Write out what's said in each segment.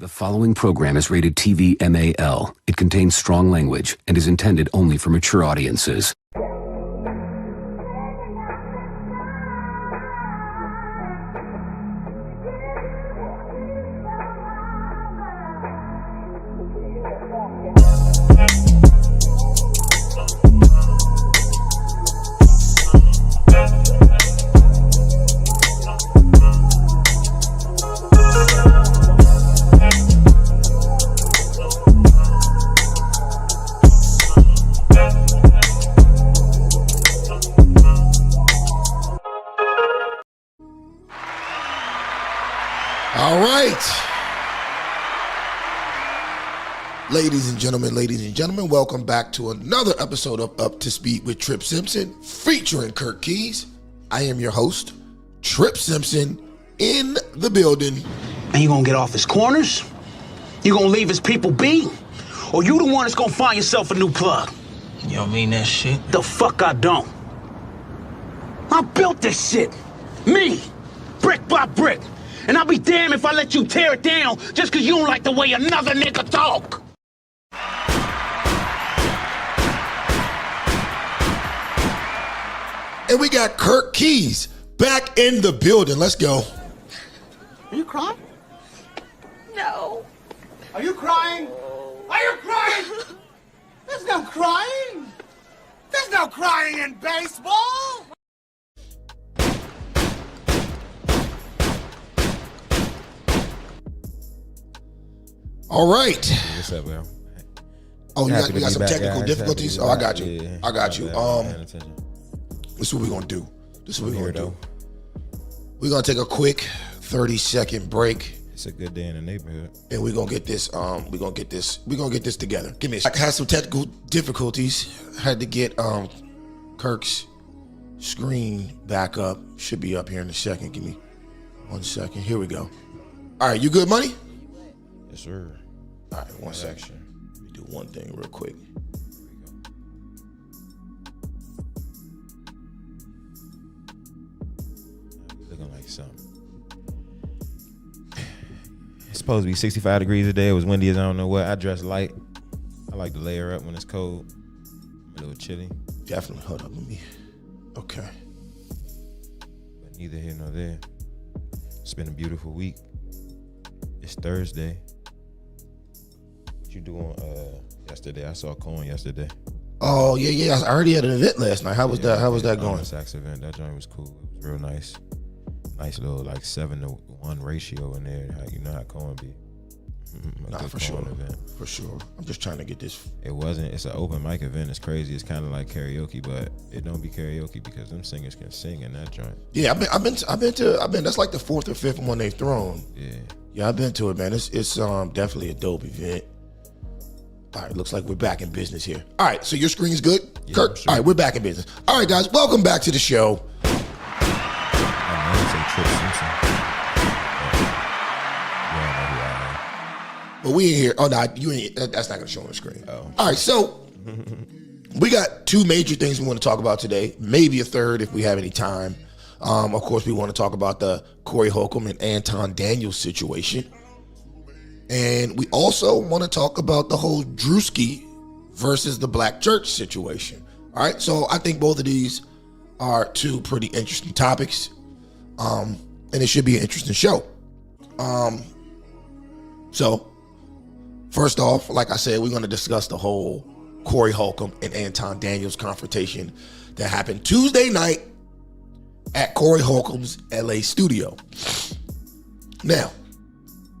The following program is rated TV MAL. It contains strong language and is intended only for mature audiences. Ladies and gentlemen, welcome back to another episode of Up to Speed with Tripp Simpson, featuring Kirk Keys. I am your host, Tripp Simpson, in the building. And you gonna get off his corners? You gonna leave his people be? Or you the one that's gonna find yourself a new plug? You don't mean that shit? The fuck I don't. I built this shit. Me. Brick by brick. And I'll be damned if I let you tear it down just cause you don't like the way another nigga talk. And we got Kirk Keys back in the building. Let's go. Are you crying? No. Are you crying? Are you crying? There's no crying. There's no crying in baseball. All right. What's up, bro? Oh, you got some technical difficulties? Oh, I got you. Yeah, I got you. This is what we're going to do. We're going to take a quick 30-second break. It's a good day in the neighborhood. And we're going to get this together. Give me a second. I had some technical difficulties. Had to get Kirk's screen back up. Should be up here in a second. Give me 1 second. Here we go. All right, you good, money? Yes, sir. All right, 1 second. Let me do one thing real quick. Looking like something. It's supposed to be 65 degrees today. It was windy as I don't know what. I dress light. I like to layer up when it's cold. A little chilly. Definitely. Hold up. Let me. Okay. But neither here nor there. It's been a beautiful week. It's Thursday. What you doing yesterday? I saw Cohen yesterday. Oh, yeah. I already had an event last night. How was that going? Sax event. That joint was cool. It was real nice. Nice little like 7-to-1 ratio in there. You know how Cohen be. Nah, for sure. Event. For sure. I'm just trying to get this. It's an open mic event. It's crazy. It's kind of like karaoke, but it don't be karaoke because them singers can sing in that joint. Yeah, I've been. That's like the fourth or fifth one they've thrown. Yeah, I've been to it, man. It's definitely a dope event. All right, looks like we're back in business here. All right, so your screen's good, yeah, Kirk. Sure. All right, we're back in business. All right, guys, welcome back to the show. Tripp Simpson. But we ain't here. Oh no, you ain't. That's not gonna show on the screen. Oh. All right, so we got two major things we want to talk about today. Maybe a third if we have any time. Of course, we want to talk about the Corey Holcomb and Anton Daniels situation, and we also want to talk about the whole Druski versus the Black Church situation. All right, so I think both of these are two pretty interesting topics. And it should be an interesting show. So first off, like I said, we're going to discuss the whole Corey Holcomb and Anton Daniels confrontation that happened Tuesday night at Corey Holcomb's LA studio. Now,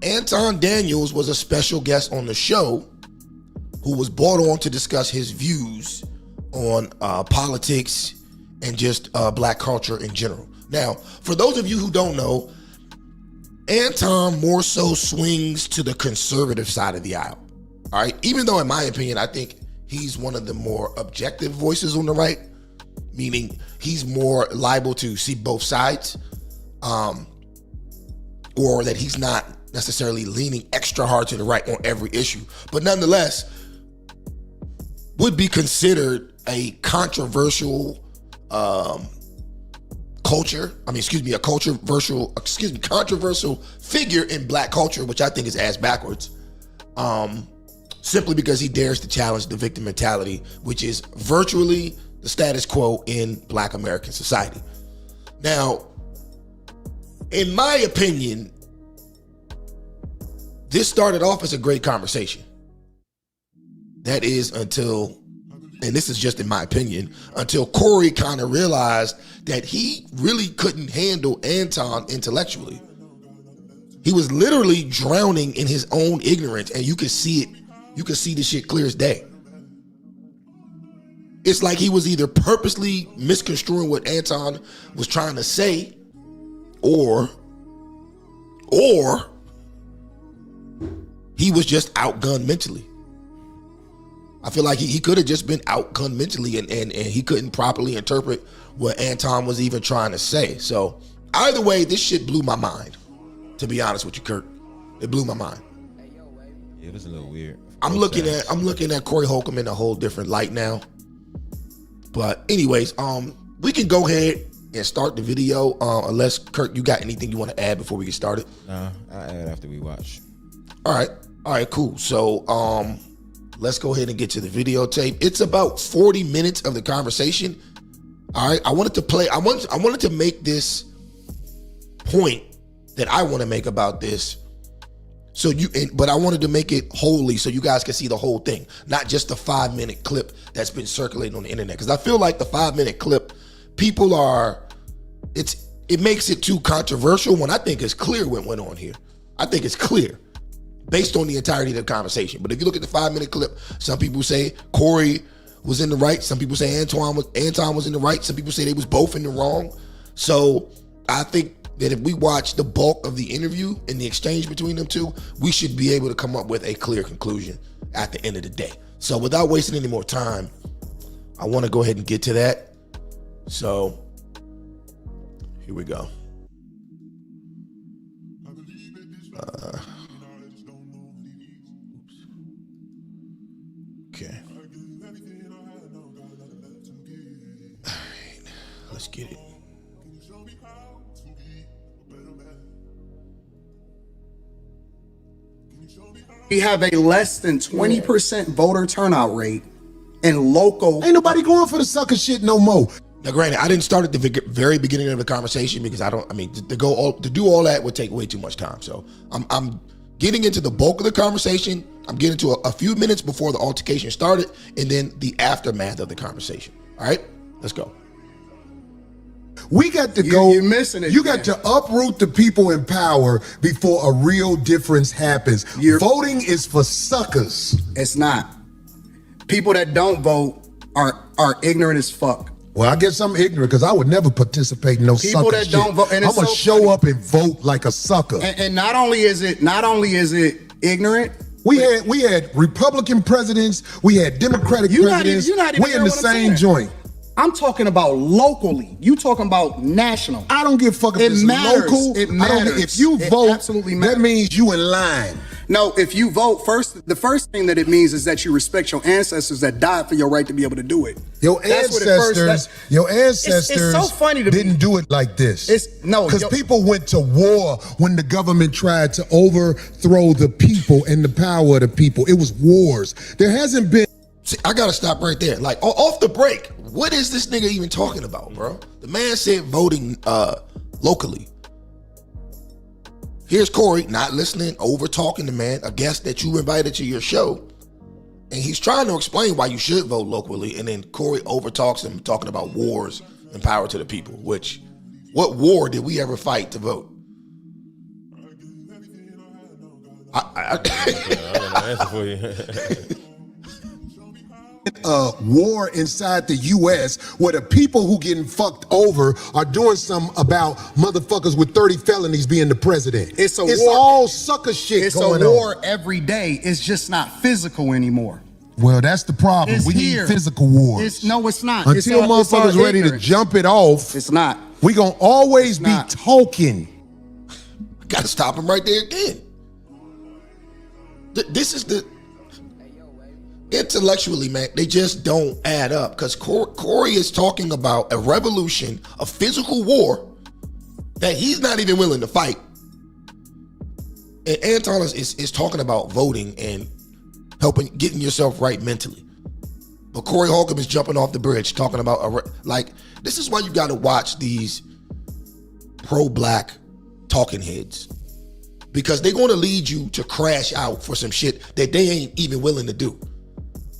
Anton Daniels was a special guest on the show who was brought on to discuss his views on politics and just black culture in general. Now, for those of you who don't know, Anton more so swings to the conservative side of the aisle. All right. Even though, in my opinion, I think he's one of the more objective voices on the right, meaning he's more liable to see both sides, or that he's not necessarily leaning extra hard to the right on every issue, but nonetheless would be considered a controversial controversial figure in black culture, which I think is ass backwards. Simply because he dares to challenge the victim mentality, which is virtually the status quo in black American society. Now, in my opinion, this started off as a great conversation. That is until, and this is just in my opinion, until Corey kind of realized that he really couldn't handle Anton intellectually. He was literally drowning in his own ignorance, and you could see it. You could see the shit clear as day. It's like he was either purposely misconstruing what Anton was trying to say, or he was just outgunned mentally. I feel like he could have just been outgunned mentally, and he couldn't properly interpret what Anton was even trying to say. So either way, this shit blew my mind, to be honest with you, Kurt. It blew my mind. It was a little weird. I'm looking at Corey Holcomb in a whole different light now. But anyways, we can go ahead and start the video, unless Kurt, you got anything you want to add before we get started? Nah, I'll add after we watch. All right, cool. So let's go ahead and get to the videotape. It's about 40 minutes of the conversation. All right, I wanted to make this point that I want to make about this. But I wanted to make it wholly so you guys can see the whole thing, not just the 5-minute clip that's been circulating on the internet. Because I feel like the 5-minute clip, it makes it too controversial when I think it's clear what went on here. I think it's clear based on the entirety of the conversation. But if you look at the 5-minute clip, some people say Corey was in the right. Some people say Anton was in the right. Some people say they was both in the wrong. So I think that if we watch the bulk of the interview and the exchange between them two, we should be able to come up with a clear conclusion at the end of the day. So without wasting any more time, I want to go ahead and get to that. So here we go. Okay. All right, let's get it. We have a less than 20% voter turnout rate in local. Ain't nobody going for the sucker shit no more. Now, granted, I didn't start at the very beginning of the conversation because to do all that would take way too much time. So I'm getting into the bulk of the conversation. I'm getting to a few minutes before the altercation started, and then the aftermath of the conversation. All right, let's go. We got to go. You're missing it. You got to uproot the people in power before a real difference happens. Voting is for suckers. It's not. People that don't vote are ignorant as fuck. Well, I guess I'm ignorant because I would never participate in no people sucker that shit. don't vote. And I'm gonna show up and vote like a sucker. And not only is it ignorant. We had Republican presidents. We had Democratic presidents. You're not even we in the same joint. I'm talking about locally. You talking about national. I don't give a fuck if it's local. It matters. If you vote, absolutely matters. That means you in line. No, if you vote first, the first thing that it means is that you respect your ancestors that died for your right to be able to do it. Your ancestors it's so funny to didn't do it like this. Because people went to war when the government tried to overthrow the people and the power of the people. It was wars. There hasn't been. See, I gotta stop right there. Like off the break, what is this nigga even talking about, bro? The man said voting locally. Here's Corey not listening, over talking the man, a guest that you invited to your show, and he's trying to explain why you should vote locally, and then Corey over talks him talking about wars and power to the people. Which, what war did we ever fight to vote? I got an answer for you. War inside the U.S. where the people who getting fucked over are doing something about motherfuckers with 30 felonies being the president. It's war. All sucker shit going on. It's a war every day. It's just not physical anymore. Well, that's the problem. We need physical wars. No, it's not. Until motherfuckers ready to jump it off. It's not. We gonna always be talking. Gotta stop him right there again. This is the intellectually, man, they just don't add up. Because Corey is talking about a revolution, a physical war that he's not even willing to fight. And Anton is talking about voting and getting yourself right mentally. But Corey Holcomb is jumping off the bridge talking about, this is why you got to watch these pro-black talking heads. Because they're going to lead you to crash out for some shit that they ain't even willing to do.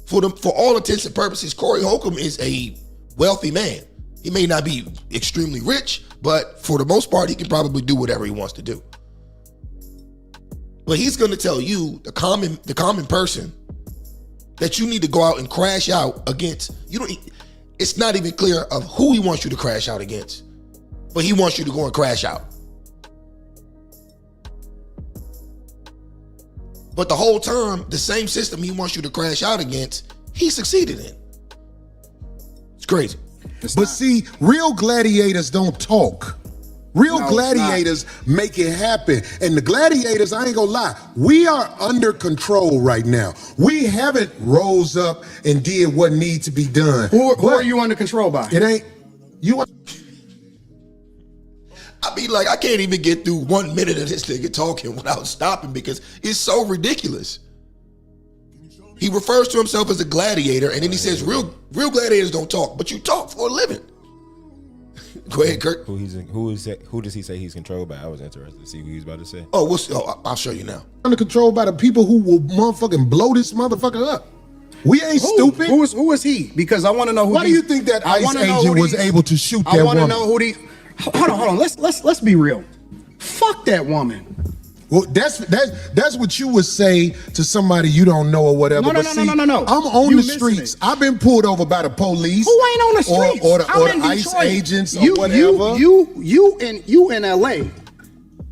For all intents and purposes, Corey Holcomb is a wealthy man. He may not be extremely rich, but for the most part, he can probably do whatever he wants to do. But he's going to tell you, the common person, that you need to go out and crash out against. It's not even clear of who he wants you to crash out against, but he wants you to go and crash out. But the whole time, the same system he wants you to crash out against, he succeeded in. It's crazy. But see, real gladiators don't talk. Real gladiators make it happen. And the gladiators, I ain't gonna lie, we are under control right now. We haven't rose up and did what needs to be done. Who are you under control by? It ain't, you. I mean, I can't even get through 1 minute of this nigga talking without stopping because it's so ridiculous. He refers to himself as a gladiator, and then he says real gladiators don't talk, but you talk for a living. Go ahead, Kurt. Who does he say he's controlled by? I was interested to see what he was about to say. I'll show you now. Under control by the people who will motherfucking blow this motherfucker up. We ain't stupid. Who is he? Because I want to know who. Why do you think that ICE agent was able to shoot that woman? I want to know who the. Hold on. Let's be real. Fuck that woman. Well, that's what you would say to somebody you don't know or whatever. No. I'm on the streets. I've been pulled over by the police. Who ain't on the streets? Or the ICE agents or whatever. You in LA.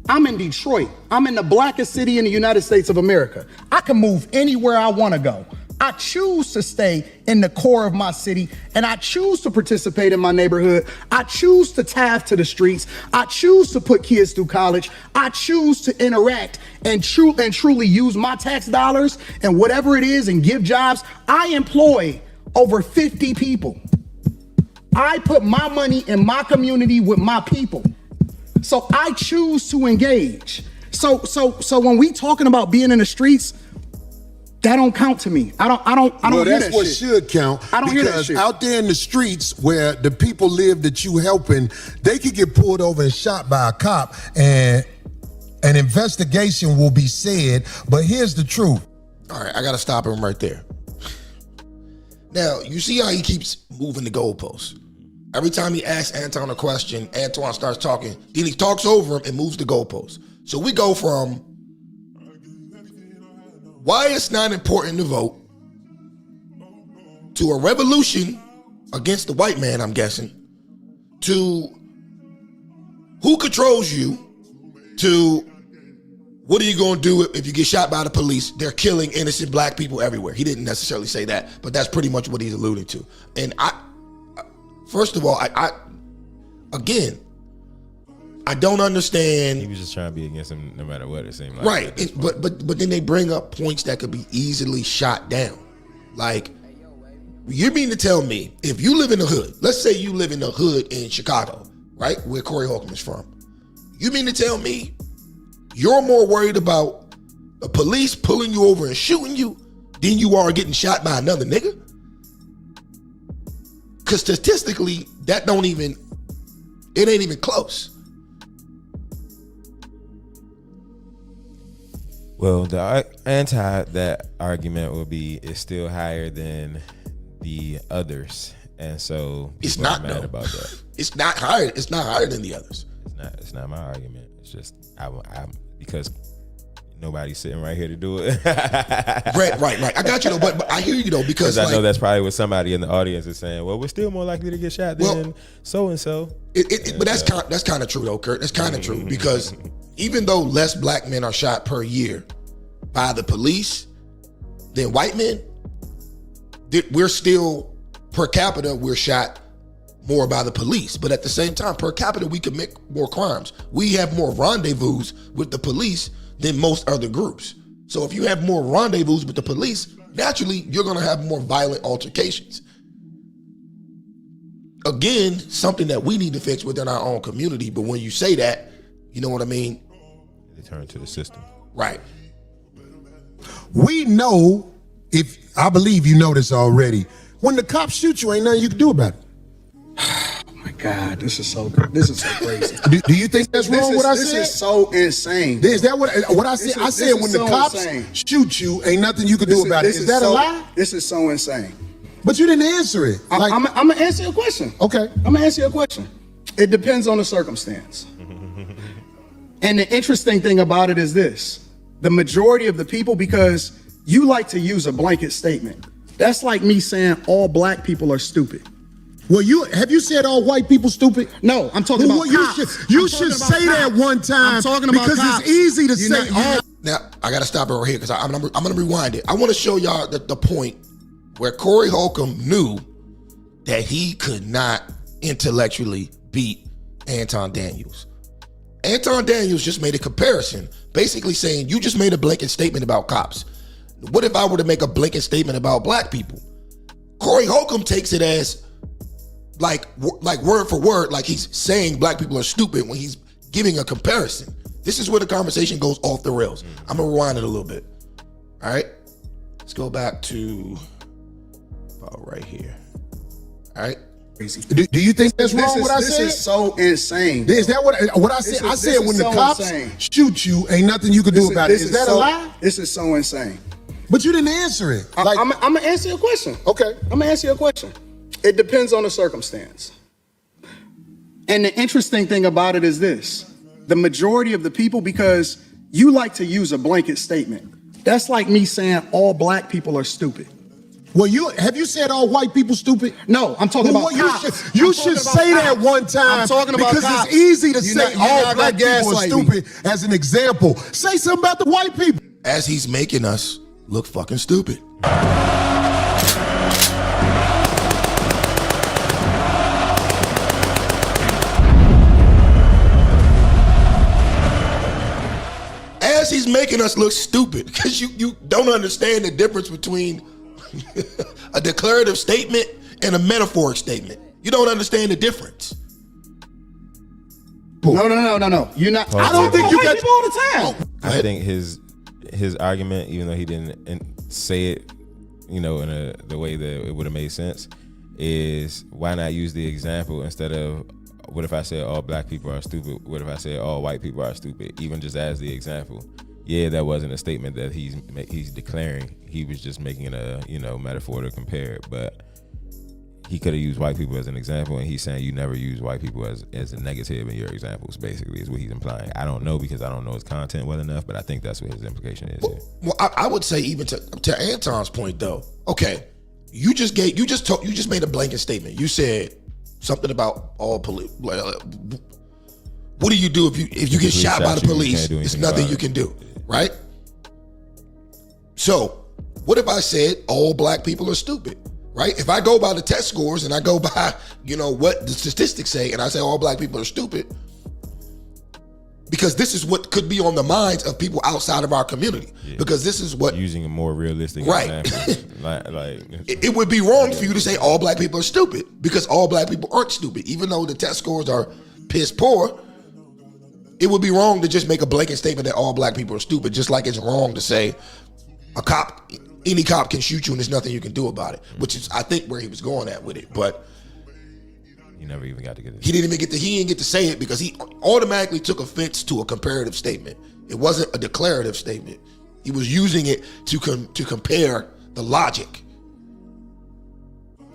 I'm in Detroit. I'm in the blackest city in the United States of America. I can move anywhere I want to go. I choose to stay in the core of my city, and I choose to participate in my neighborhood. I choose to tithe to the streets. I choose to put kids through college. I choose to interact and truly use my tax dollars and whatever it is and give jobs. I employ over 50 people. I put my money in my community with my people. So I choose to engage. So when we talking about being in the streets, that don't count to me. I don't hear that's that what shit. should count. I don't hear that shit. Because out there in the streets where the people live that you helping, they could get pulled over and shot by a cop, and an investigation will be said. But here's the truth. All right, I gotta stop him right there. Now, you see how he keeps moving the goalposts. Every time he asks Anton a question, Anton starts talking. Then he talks over him and moves the goalposts. So we go from why it's not important to vote to a revolution against the white man, I'm guessing, to who controls you, to what are you going to do if you get shot by the police? They're killing innocent black people everywhere. He didn't necessarily say that, but that's pretty much what he's alluding to. And first of all, again, I don't understand. He was just trying to be against him no matter what it seemed like. Right, but then they bring up points that could be easily shot down. Like, you mean to tell me, if you live in the hood, let's say you live in the hood in Chicago, right, where Corey Holcomb is from. You mean to tell me you're more worried about the police pulling you over and shooting you than you are getting shot by another nigga? Because statistically, it ain't even close. Well, the anti that argument will be it's still higher than the others, and so It's not mad though. about that. It's not higher. It's not higher than the others. It's not my argument. It's just I because nobody's sitting right here to do it. Right. I got you though, but I hear you though because I know that's probably what somebody in the audience is saying. Well, we're still more likely to get shot than so and so. But that's kind of true though, Kurt. That's kind of true because even though less black men are shot per year by the police than white men, we're still per capita we're shot more by the police. But at the same time, per capita we commit more crimes. We have more rendezvous with the police than most other groups. So if you have more rendezvous with the police, naturally, you're going to have more violent altercations. Again, something that we need to fix within our own community. But when you say that, you know what I mean? They turn to the system. Right. We know, if I believe you know this already, when the cops shoot you, ain't nothing you can do about it. Oh my God, this is so crazy. Do you think that's wrong what I said? This is so insane. Is that what I said? I said when the cops shoot you, ain't nothing you can do about it. Is that a lie? This is so insane. But you didn't answer it. I'm going to answer your question. Okay. I'm going to answer your question. It depends on the circumstance. And the interesting thing about it is this. The majority of the people, because you like to use a blanket statement. That's like me saying all black people are stupid. Well, have you said all white people stupid? No, I'm talking about cops. You should say that one time. I'm talking about because cops. It's easy to say all. Now, I got to stop it right here because I'm going to rewind it. I want to show y'all the point where Corey Holcomb knew that he could not intellectually beat Anton Daniels. Anton Daniels just made a comparison, basically saying, you just made a blanket statement about cops. What if I were to make a blanket statement about black people? Corey Holcomb takes it as like word for word, like he's saying black people are stupid when he's giving a comparison. This is where the conversation goes off the rails. I'm gonna rewind it a little bit. All right, let's go back to about right here. All right. Do you think that's wrong what I said? This is so insane. Is that what I said? I said when the cops shoot you, ain't nothing you can do about it. Is that a lie? This is so insane. But you didn't answer it. I'm going to answer your question. Okay. I'm going to answer your question. It depends on the circumstance. And the interesting thing about it is this. The majority of the people, because you like to use a blanket statement. That's like me saying all black people are stupid. Well, have you said all white people stupid? No, I'm talking about cops. You should say that one time. I'm talking about because cops. It's easy to say all black people are stupid as an example. Say something about the white people. As he's making us look fucking stupid. As he's making us look stupid, because you don't understand the difference between a declarative statement and a metaphoric statement. You don't understand the difference. No. You're not. I don't think you got people all the time. I think his argument, even though he didn't say it, in the way that it would have made sense, is why not use the example instead of what if I said all black people are stupid? What if I said all white people are stupid? Even just as the example. Yeah, that wasn't a statement that he's declaring. He was just making a metaphor to compare it, but he could have used white people as an example, and he's saying you never use white people as a negative in your examples, basically, is what he's implying. I don't know because I don't know his content well enough, but I think that's what his implication is here. Well, I would say even to Anton's point though, okay, you just made a blanket statement. You said something about all police. What do you do if you get shot by the police? There's nothing you can do, right? So, what if I said all black people are stupid? Right? If I go by the test scores and I go by, what the statistics say, and I say all black people are stupid, because this is what could be on the minds of people outside of our community. Yeah. Because this is what using a more realistic right. example. It would be wrong for you to say all black people are stupid, because all black people aren't stupid. Even though the test scores are piss poor, it would be wrong to just make a blanket statement that all black people are stupid, just like it's wrong to say any cop can shoot you and there's nothing you can do about it, which is, I think, where he was going at with it. But he never even got to get it. He didn't get to say it because he automatically took offense to a comparative statement. It wasn't a declarative statement. He was using it to compare the logic.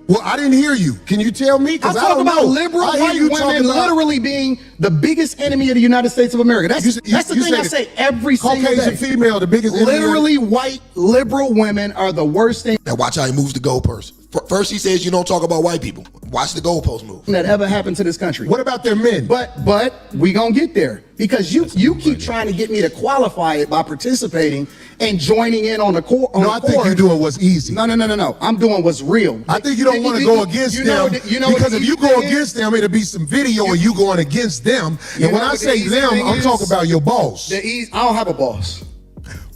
Well, I didn't hear you. Can you tell me? I'm talking about liberal white women literally being the biggest enemy of the United States of America. That's the thing I say every single day. Caucasian female, the biggest enemy. Literally white liberal women are the worst thing. Now watch how he moves the goalpost. First he says you don't talk about white people. Watch the goalpost move. That ever happened to this country. What about their men? But we gonna get there, because you keep trying to get me to qualify it by participating and joining in on the core. I think you're doing what's easy. No. I'm doing what's real. I think you don't want to go against them, because if you go against them, it'll be some video of you going against them. And when I say them, I'm talking about your boss. I don't have a boss.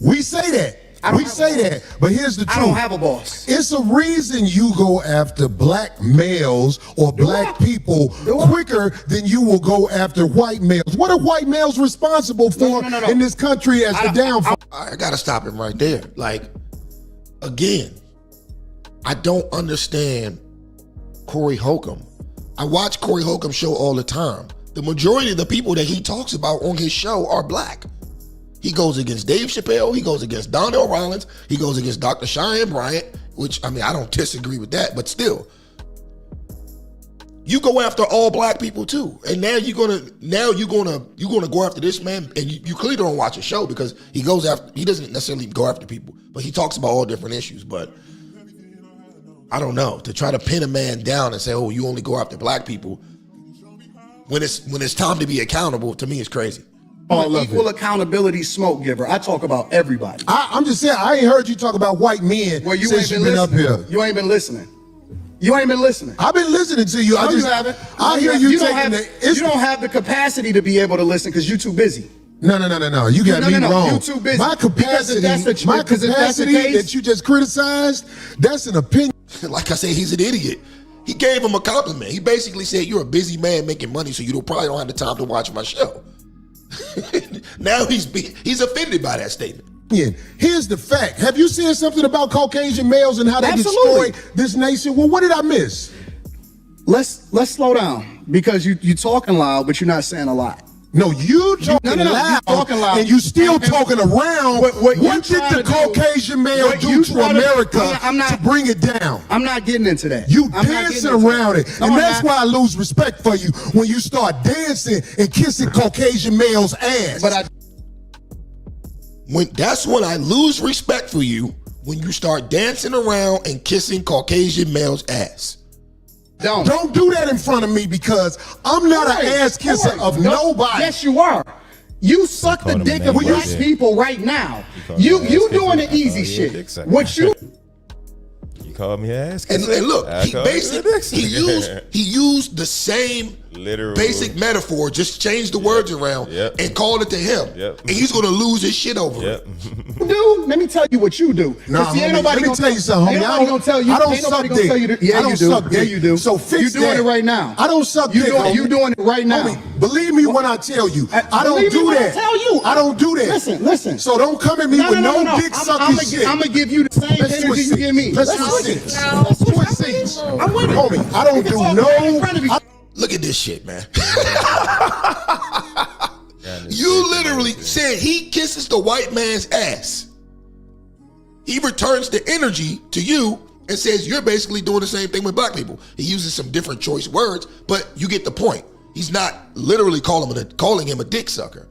We say that. We say that, but here's the truth. I don't have a boss. It's a reason you go after black males or black people quicker than you will go after white males. What are white males responsible for in this country as the downfall? I gotta stop him right there. Like, again, I don't understand Corey Holcomb. I watch Corey Holcomb's show all the time. The majority of the people that he talks about on his show are black. He goes against Dave Chappelle. He goes against Donnell Rollins. He goes against Dr. Cheyenne Bryant, which, I mean, I don't disagree with that, but still. You go after all black people too. And now you're gonna go after this man, and you clearly don't watch his show because he doesn't necessarily go after people, but he talks about all different issues. But I don't know, to try to pin a man down and say, oh, you only go after black people when it's time to be accountable, to me is crazy. I'm an equal accountability smoke giver. I talk about everybody. I'm just saying, I ain't heard you talk about white men Well, you since ain't you've been been up listening. here. You ain't been listening. You ain't been listening. I've been listening to you. No, you haven't. I hear you taking you don't have the capacity to be able to listen because you're too busy. No. You got me wrong. You're too busy. My capacity that you just criticized, that's an opinion. Like I said, he's an idiot. He gave him a compliment. He basically said, you're a busy man making money, so you probably don't have the time to watch my show. Now he's offended by that statement. Here's the fact. Have you seen something about Caucasian males and how they destroy this nation? Well, what did I miss? Let's slow down because you talking loud, but you're not saying a lot. No, you talking loud, and you still talking around. What did the Caucasian male do to America to bring it down? I'm not getting into that. You dancing around it, and that's why I lose respect for you when you start dancing and kissing Caucasian males' ass. That's when I lose respect for you, when you start dancing around and kissing Caucasian males' ass. Don't do that in front of me because I'm not an ass kisser of nobody. Yes, you are. You suck the dick of black people right now. You doing the easy shit. What you called me ass. And look, he used the same literal basic metaphor, just changed the words around and called it to him. And he's gonna lose his shit over it. Dude, let me tell you what you do. Nah, homie, let me tell you something, homie. I don't tell you. I don't suck dick. Yeah, you do. Yeah, you do. So fix you doing it right now. I don't suck dick. You doing it right now. Homie, believe me when I tell you. I don't do that. I don't do that. Listen. So don't come at me with no dick sucking shit. I'm gonna give you the same energy you give me. Let's switch seats. I'm with homie. I don't do no. Look at this shit, man. You literally said he kisses the white man's ass. He returns the energy to you and says you're basically doing the same thing with black people. He uses some different choice words, but you get the point. He's not literally calling him a dick sucker.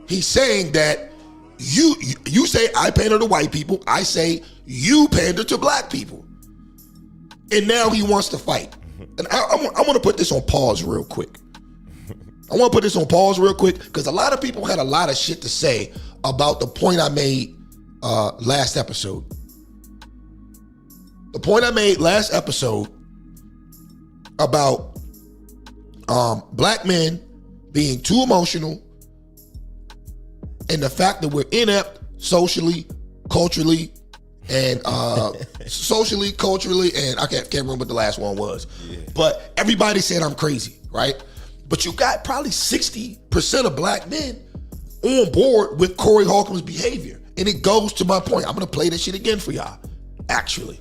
He's saying that you say I pander to white people. I say you pander to black people. And now he wants to fight. And I want to put this on pause real quick. Because a lot of people had a lot of shit to say about the point I made last episode. The point I made last episode about black men being too emotional and the fact that we're inept socially, culturally, and and I can't remember what the last one was. But everybody said I'm crazy, right? But you got probably 60% of black men on board with Corey Holcomb's behavior. And it goes to my point. I'm gonna play this shit again for y'all, actually.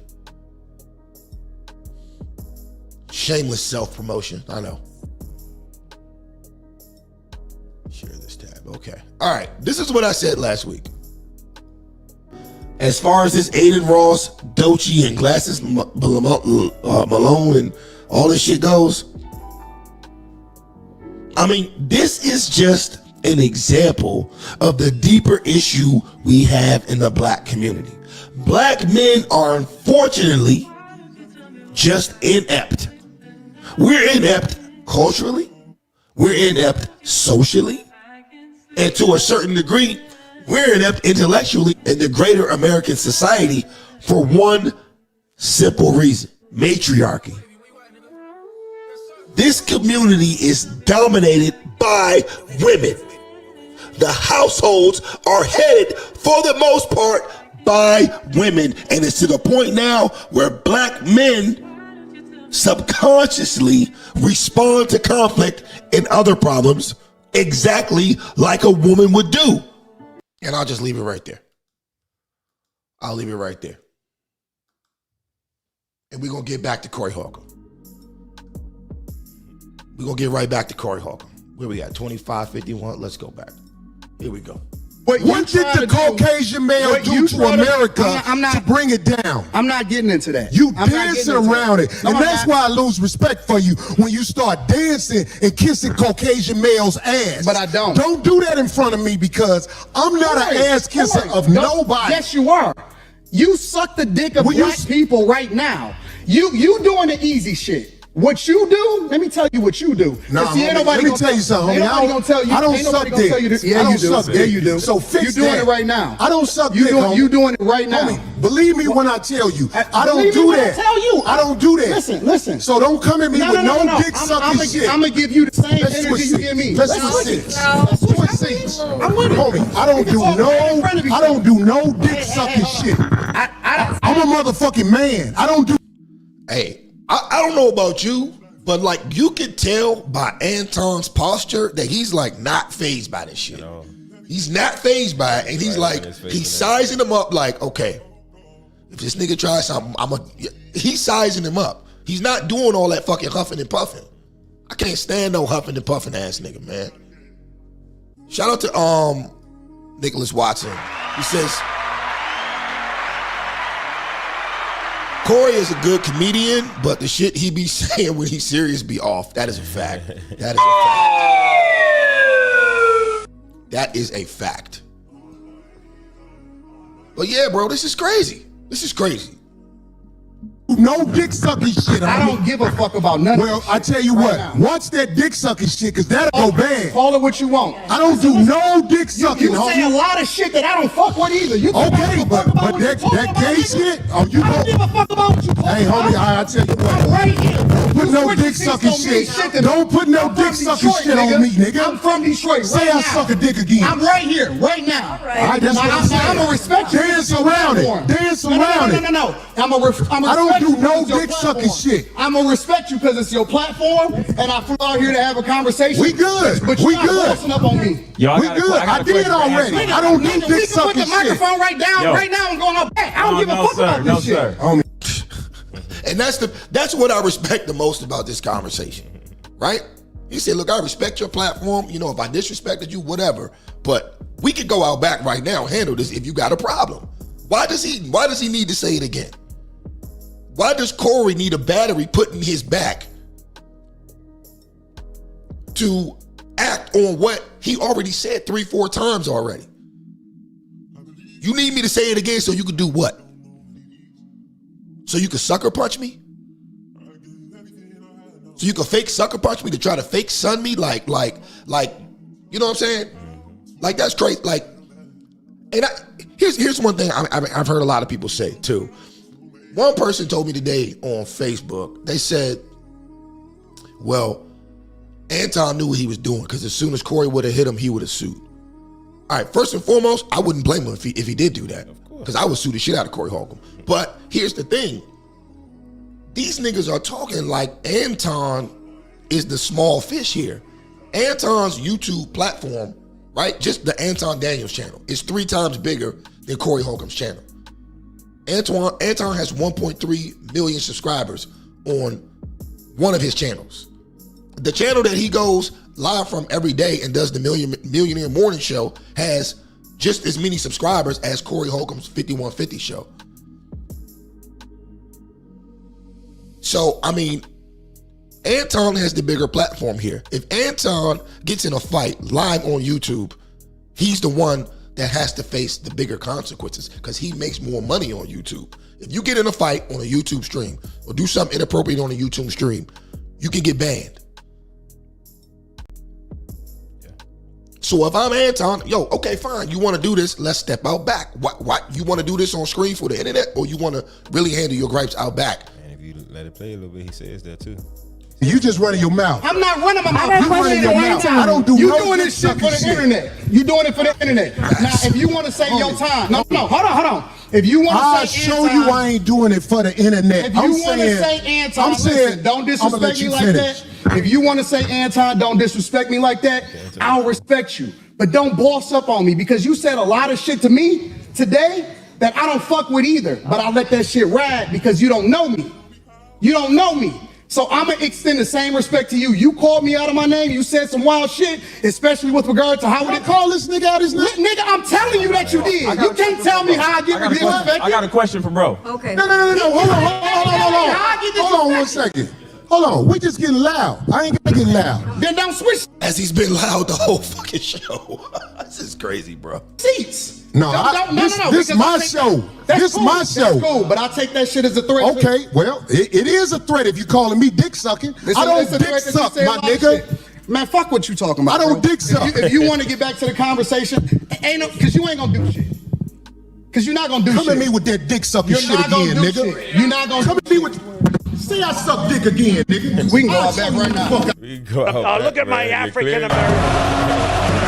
Shameless self-promotion, I know. Share this tab, okay. All right, this is what I said last week. As far as this Aiden Ross, Doechii, and Glasses Malone and all this shit goes, I mean, this is just an example of the deeper issue we have in the black community. Black men are unfortunately just inept. We're inept culturally, we're inept socially, and to a certain degree, we're inept intellectually in the greater American society for one simple reason: matriarchy. This community is dominated by women. the households are headed, for the most part, by women. And it's to the point now where black men subconsciously respond to conflict and other problems exactly like a woman would do. And I'll just leave it right there. I'll leave it right there. And we're going to get back to Corey Holcomb. We're going to get right back to Corey Holcomb. Where we at? 25:51. Let's go back. Here we go. What did the Caucasian male do to America to bring it down? I'm not getting into that. You dancing around it. And that's why I lose respect for you when you start dancing and kissing Caucasian males' ass. But I don't. Don't do that in front of me because I'm not an ass kisser of nobody. Yes, you are. You suck the dick of black people right now. You doing the easy shit. What you do, let me tell you what you do. Nah, homie, let me tell you something, homie. I don't suck dick. Yeah, you do. Yeah, you do. So fix you doing that. it right now. I don't suck dick, homie. You doing it right now. Homie, believe me when I tell you. I don't do that. I don't do that. Listen. So don't come at me with no dick sucking shit. I'm gonna give you the same energy you give me. Let's switch seats. I'm with it. Homie, I don't do no dick sucking shit. I'm a motherfucking man. I don't do. Hey, I don't know about you, but like you could tell by Anton's posture that he's like not fazed by this shit. He's not fazed by it, and he's like, he's sizing him up like, okay, if this nigga tries something, he's sizing him up. He's not doing all that fucking huffing and puffing. I can't stand no huffing and puffing ass nigga, man. Shout out to Nicholas Watson. He says, Corey is a good comedian, but the shit he be saying when he's serious be off. That is a fact. That is a fact. That is a fact. But yeah, bro, this is crazy. This is crazy. No dick sucking shit. I don't give a fuck about none of Well, I tell you what, watch that dick sucking shit, cause that'll go bad. Call it what you want. I don't do no dick sucking, You say a lot of shit that I don't fuck with either. You okay, but that gay shit, I don't give a fuck about what you talk hey, homie, I tell you what. I'm right here. Don't put no dick sucking shit. Don't put no dick sucking shit on me, nigga. I'm from Detroit. Say I suck a dick again. I'm right here, right now. All right, that's what I'm saying. I'm gonna respect you. Dance around it. Dance around it. No. I don't do no dick sucking shit. I'm gonna respect you because it's your platform, and I flew out here to have a conversation. We good. But We you're not good. posting up on me. We good. I did already. I don't do dick sucking shit. Put the microphone right down, right now, and going up back. I don't give a fuck about this shit. Homie. And that's what I respect the most about this conversation, right? He said, look, I respect your platform. You know, if I disrespected you, whatever. But we could go out back right now and handle this if you got a problem. Why does he need to say it again? Why does Corey need a battery put in his back to act on what he already said 3-4 times already? You need me to say it again so you can do what? So you can sucker punch me? So you can fake sucker punch me to try to fake sun me? Like, you know what I'm saying? Like, that's crazy. Like, and here's one thing I've heard a lot of people say too. One person told me today on Facebook, they said, well, Anton knew what he was doing because as soon as Corey would have hit him, he would have sued. All right, first and foremost, I wouldn't blame him if he did do that because I would sue the shit out of Corey Holcomb. But here's the thing. These niggas are talking like Anton is the small fish here. Anton's YouTube platform, right, just the Anton Daniels channel, is 3 times bigger than Corey Holcomb's channel. Anton has 1.3 million subscribers on one of his channels. The channel that he goes live from every day and does the Millionaire Morning Show has just as many subscribers as Corey Holcomb's 5150 show. So, I mean, Anton has the bigger platform here. If Anton gets in a fight live on YouTube, he's the one that has to face the bigger consequences because he makes more money on YouTube. If you get in a fight on a YouTube stream or do something inappropriate on a YouTube stream, you can get banned. Yeah. So if I'm Anton, okay, fine. You want to do this? Let's step out back. What? You want to do this on screen for the internet or you want to really handle your gripes out back? And if you let it play a little bit, he says that too. He You just running your mouth. I'm not running my mouth. got a You question running for your Anton. mouth. I don't do You no doing this shit for the internet. You doing it for the internet. Now, if you want to say your time, no, hold on. If you want I'll to say show Anton, you I ain't doing it for the internet. if you want to say Anton, listen, don't disrespect me like that. If you want to say Anton, don't disrespect me like that. I'll respect you. But don't boss up on me because you said a lot of shit to me today that I don't fuck with either. But I let that shit ride because you don't know me. You don't know me. So I'm going to extend the same respect to you. You called me out of my name. You said some wild shit, especially with regard to how we call this nigga out his name. Nigga, I'm telling you that you did. You can't tell me how I get disrespected. I got a question for bro. Okay. No. Hold on 1 second. Hold on. We just getting loud. I ain't gonna get loud. Then don't switch As he's been loud the whole fucking show. This is crazy, bro. seats. No, this because my I take- show. That's This cool. my show. That's cool, but I take that shit as a threat. Okay, well, it is a threat if you calling me dick sucking. I don't dick suck, my nigga. Man, fuck what you talking about. I don't bro. dick suck. If you want to get back to the conversation, because you ain't gonna do shit. Because you're not gonna do Come shit. at me with that dick sucking You're shit not gonna again, do nigga. shit. You're not gonna Come at me with. Say I suck dick again, nigga. We can go out back right now. We can go out Look back, at my man. You African clear? American.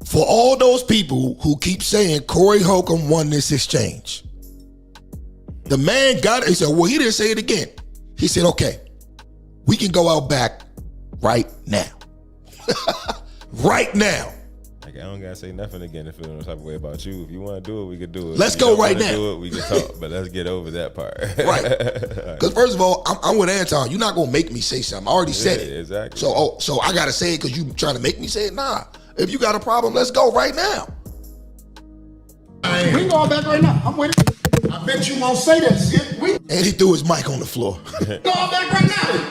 For all those people who keep saying Corey Holcomb won this exchange, the man got it. He said, well, he didn't say it again. He said, okay, we can go out back right now. Right now. Like, I don't gotta say nothing again to feel no type of way about you. If you want to do it, we can do it. Let's If you go don't right wanna now. Do it, we can talk, but let's get over that part. Right. Because first of all, I'm with Anton. You're not gonna make me say something. I already said it. Exactly. So I gotta say it because you trying to make me say it? Nah. If you got a problem, let's go right now. We can go out back right now. I'm with it. I bet you won't say that shit. And he threw his mic on the floor. Go out back right now.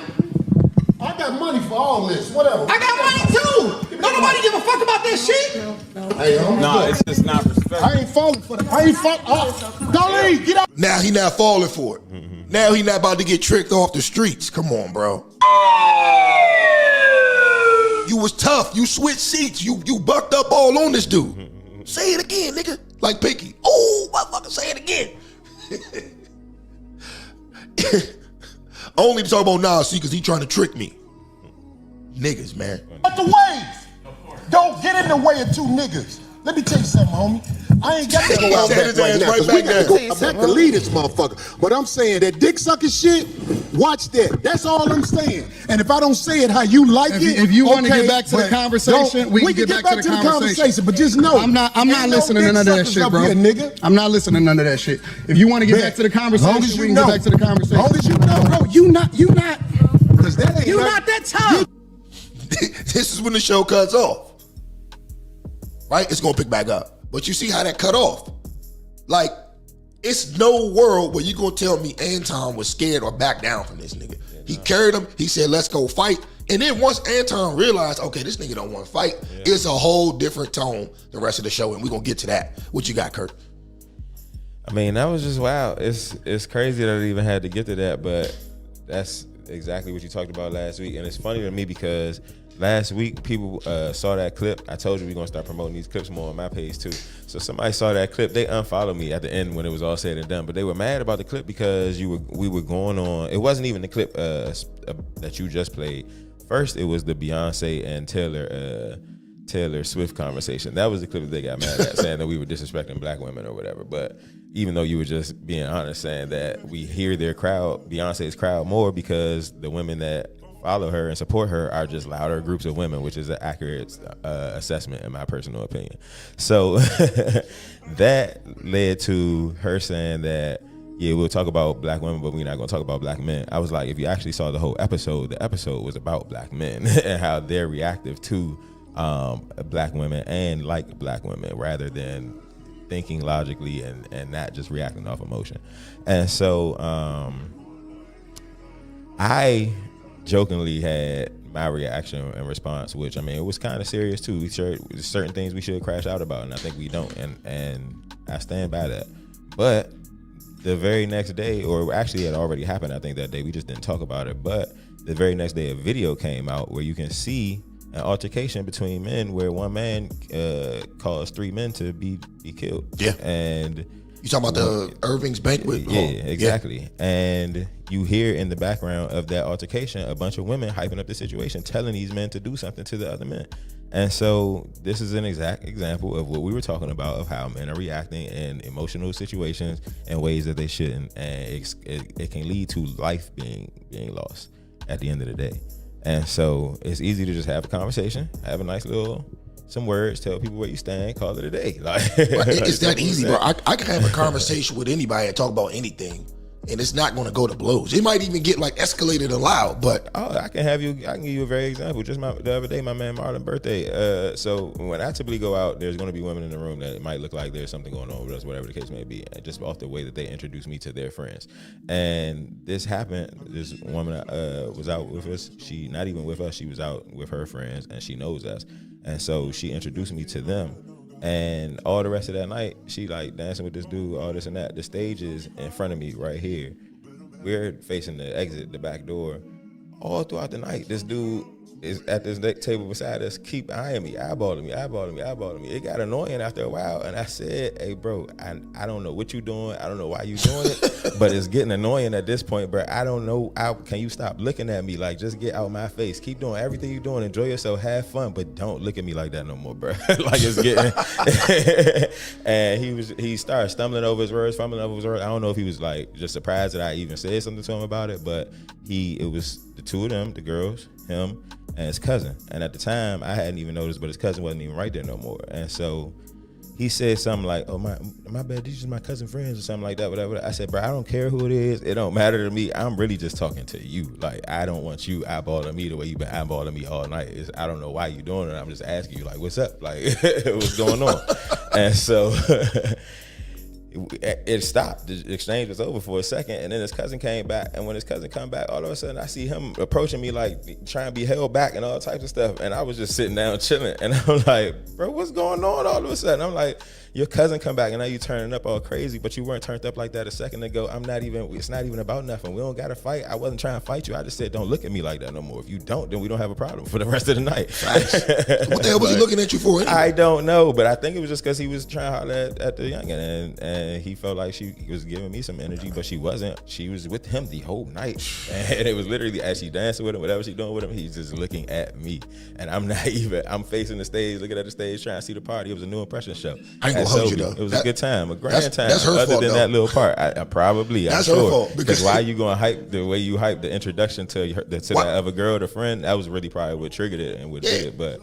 I got money for all this. Whatever. I got money too. Don't nobody give a fuck about this shit. Hey, No, it's just not respect. I ain't falling for that. I ain't falling. Don't leave. Get out. Now he not falling for it. Now he not about to get tricked off the streets. Come on, bro. You was tough. You switched seats. You bucked up all on this dude. Say it again, nigga. Like Pinky. Oh, motherfucker, say it again. Only to talk about Nas because he trying to trick me. Niggas, man. Out the way. Don't get in the way of two niggas. Let me tell you something, homie. I ain't got to go out back right now because we got to go out back to lead this motherfucker. But I'm saying that dick sucking shit, watch that. That's all I'm saying. And if I don't say it how you like If you want to get back to the conversation, we can get back to the conversation. But just know, I'm not listening to none of that shit, bro. Nigga. I'm not listening to none of that shit. If you want to get back to the conversation, we can get back to the conversation. Long as you know. Bro, you not Because that ain't you not that tough. This is when the show cuts off. Right? It's gonna pick back up. But you see how that cut off. Like, it's no world where you gonna tell me Anton was scared or back down from this nigga. He carried him, he said, let's go fight. And then once Anton realized, okay, this nigga don't want to fight, it's a whole different tone the rest of the show, and we're gonna get to that. What you got, Kurt? I mean, that was just wild. It's crazy that it even had to get to that, but that's exactly what you talked about last week. And it's funny to me because last week people saw that clip. I told you we're gonna start promoting these clips more on my page too. So somebody saw that clip, they unfollowed me at the end when it was all said and done. But they were mad about the clip because we were going on. It wasn't even the clip that you just played. First, it was the Beyonce and Taylor Swift conversation. That was the clip that they got mad at, saying that we were disrespecting black women or whatever. But even though you were just being honest, saying that we hear their crowd, Beyonce's crowd, more because the women that follow her and support her are just louder groups of women, which is an accurate assessment in my personal opinion. So that led to her saying that, yeah, we'll talk about black women, but we're not going to talk about black men. I was like, if you actually saw the whole episode, the episode was about black men and how they're reactive to black women and like black women rather than thinking logically and not just reacting off emotion. And so I jokingly had my reaction and response, which, I mean, it was kind of serious too. There's certain things we should crash out about, and I think we don't, and I stand by that. But the very next day, or actually it had already happened, I think that day, we just didn't talk about it, but the very next day a video came out where you can see an altercation between men where one man caused 3 men to be killed. Yeah. And you talking about the Irving's banquet? Yeah, exactly. Yeah. And you hear in the background of that altercation a bunch of women hyping up the situation, telling these men to do something to the other men. And so this is an exact example of what we were talking about, of how men are reacting in emotional situations in ways that they shouldn't, and it can lead to life being lost at the end of the day. And so it's easy to just have a conversation, have a nice little some words, tell people where you stand, call it a day. Like, it's that easy, bro. I can have a conversation with anybody and talk about anything, and it's not going to go to blows. It might even get like escalated and loud, but I can give you a very example. Just the other day, my man Marlon's birthday. So when I typically go out, there's going to be women in the room that it might look like there's something going on with us, whatever the case may be, just off the way that they introduce me to their friends. And this happened. This woman was out with us. She not even with us. She was out with her friends, and she knows us. And so she introduced me to them. And all the rest of that night, she like dancing with this dude, all this and that. The stage is in front of me right here. We're facing the exit, the back door. All throughout the night, this dude is at this table beside us, keep eyeing me, eyeballing me. It got annoying after a while, and I said, hey, bro, I don't know what you doing. I don't know why you doing it, but it's getting annoying at this point, bro. I don't know. Can you stop looking at me? Like, just get out my face. Keep doing everything you're doing. Enjoy yourself. Have fun, but don't look at me like that no more, bro. Like, it's getting... And he started stumbling over his words, fumbling over his words. I don't know if he was, like, just surprised that I even said something to him about it, but it was the two of them, the girls, him, and his cousin. And at the time, I hadn't even noticed, but his cousin wasn't even right there no more. And so he said something like, oh, my bad, these are my cousin friends or something like that, whatever. I said, bro, I don't care who it is. It don't matter to me. I'm really just talking to you. Like, I don't want you eyeballing me the way you've been eyeballing me all night. I don't know why you doing it. I'm just asking you, like, what's up? Like, what's going on? And so... it stopped. The exchange was over for a second, and then his cousin came back. And when his cousin come back, all of a sudden I see him approaching me like trying to be held back and all types of stuff. And I was just sitting down chilling, and I'm like, bro, what's going on? All of a sudden, I'm like, your cousin come back, and now you turning up all crazy, but you weren't turned up like that a second ago. It's not even about nothing. We don't got to fight. I wasn't trying to fight you. I just said, don't look at me like that no more. If you don't, then we don't have a problem for the rest of the night. What the hell was he looking at you for anyway? I don't know, but I think it was just because he was trying to holler at the youngin', and he felt like she was giving me some energy, but she wasn't. She was with him the whole night, and it was literally as she dancing with him, whatever she doing with him, he's just looking at me, and I'm facing the stage, looking at the stage, trying to see the party. It was a new impression show. I ain't gonna hold you though. It was a good time, a grand time. That's her other fault, than though. that little part, I'm that's sure. Her fault because why you gonna hype the way you hype the introduction to that other girl, the friend? That was really probably what triggered it and what did it, but.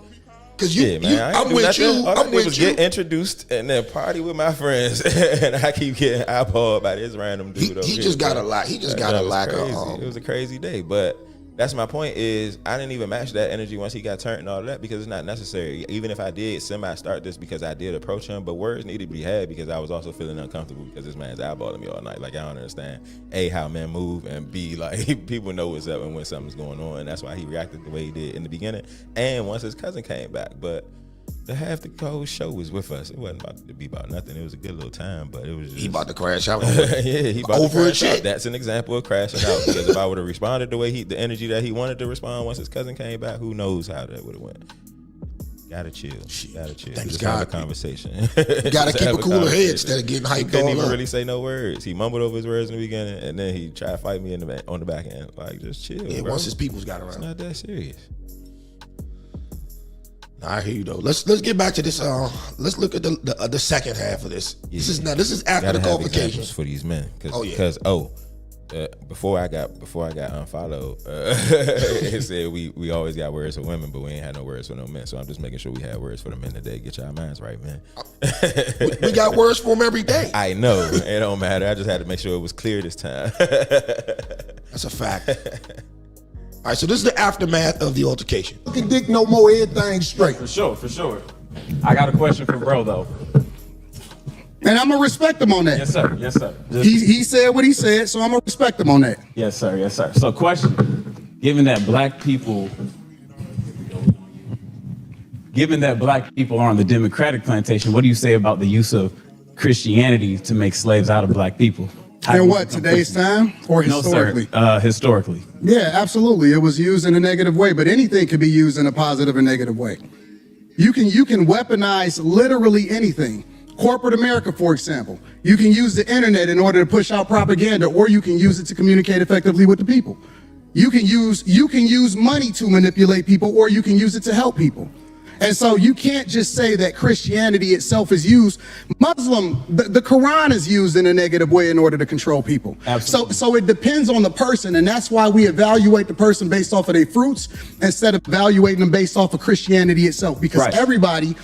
Cause I'm with you. All I did was get introduced and then party with my friends, and I keep getting eyeballed by this random dude. He just got a lot. He just got a lack of. It was a crazy day, but that's my point. Is I didn't even match that energy once he got turned and all of that, because it's not necessary. Even if I did semi-start this because I did approach him, but words needed to be had because I was also feeling uncomfortable because this man's eyeballing me all night. Like, I don't understand A, how men move, and B, like, people know what's up and when something's going on, and that's why he reacted the way he did in the beginning. And once his cousin came back, but the half the whole show was with us. It wasn't about to be about nothing. It was a good little time, but it was just... He about to crash out. Yeah, he about over to crash a out. That's an example of crashing out, because if I would have responded the way the energy that he wanted to respond once his cousin came back, who knows how that would have went. Gotta chill. Thanks Just God. have a conversation. You gotta keep a cooler head instead of getting hyped. He couldn't even really say no words. He mumbled over his words in the beginning, and then he tried to fight me on the back end. Like, just chill. Yeah, bro. once his people's got around. It's not that serious. I hear you though. Let's get back to this. Let's look at the second half of this. Yeah. This is after the qualification for these men. Oh yeah. Because before I got unfollowed, it said we always got words for women, but we ain't had no words for no men. So I'm just making sure we had words for the men today. Get y'all minds right, man. we got words for them every day. I know. It don't matter. I just had to make sure it was clear this time. That's a fact. All right, so this is the aftermath of the altercation. Fucking dick no more, everything straight. For sure. I got a question for bro though. And I'm gonna respect him on that. Yes, sir. He said what he said, so I'm gonna respect him on that. Yes, sir. So question, given that black people are on the Democratic plantation, what do you say about the use of Christianity to make slaves out of black people? In what, today's time or historically? No, sir. Historically. Yeah, absolutely. It was used in a negative way, but anything can be used in a positive or negative way. You can weaponize literally anything. Corporate America, for example. You can use the internet in order to push out propaganda, or you can use it to communicate effectively with the people. You can use money to manipulate people, or you can use it to help people. And so you can't just say that Christianity itself is used. The Quran is used in a negative way in order to control people. Absolutely. So it depends on the person, and that's why we evaluate the person based off of their fruits instead of evaluating them based off of Christianity itself. Because everybody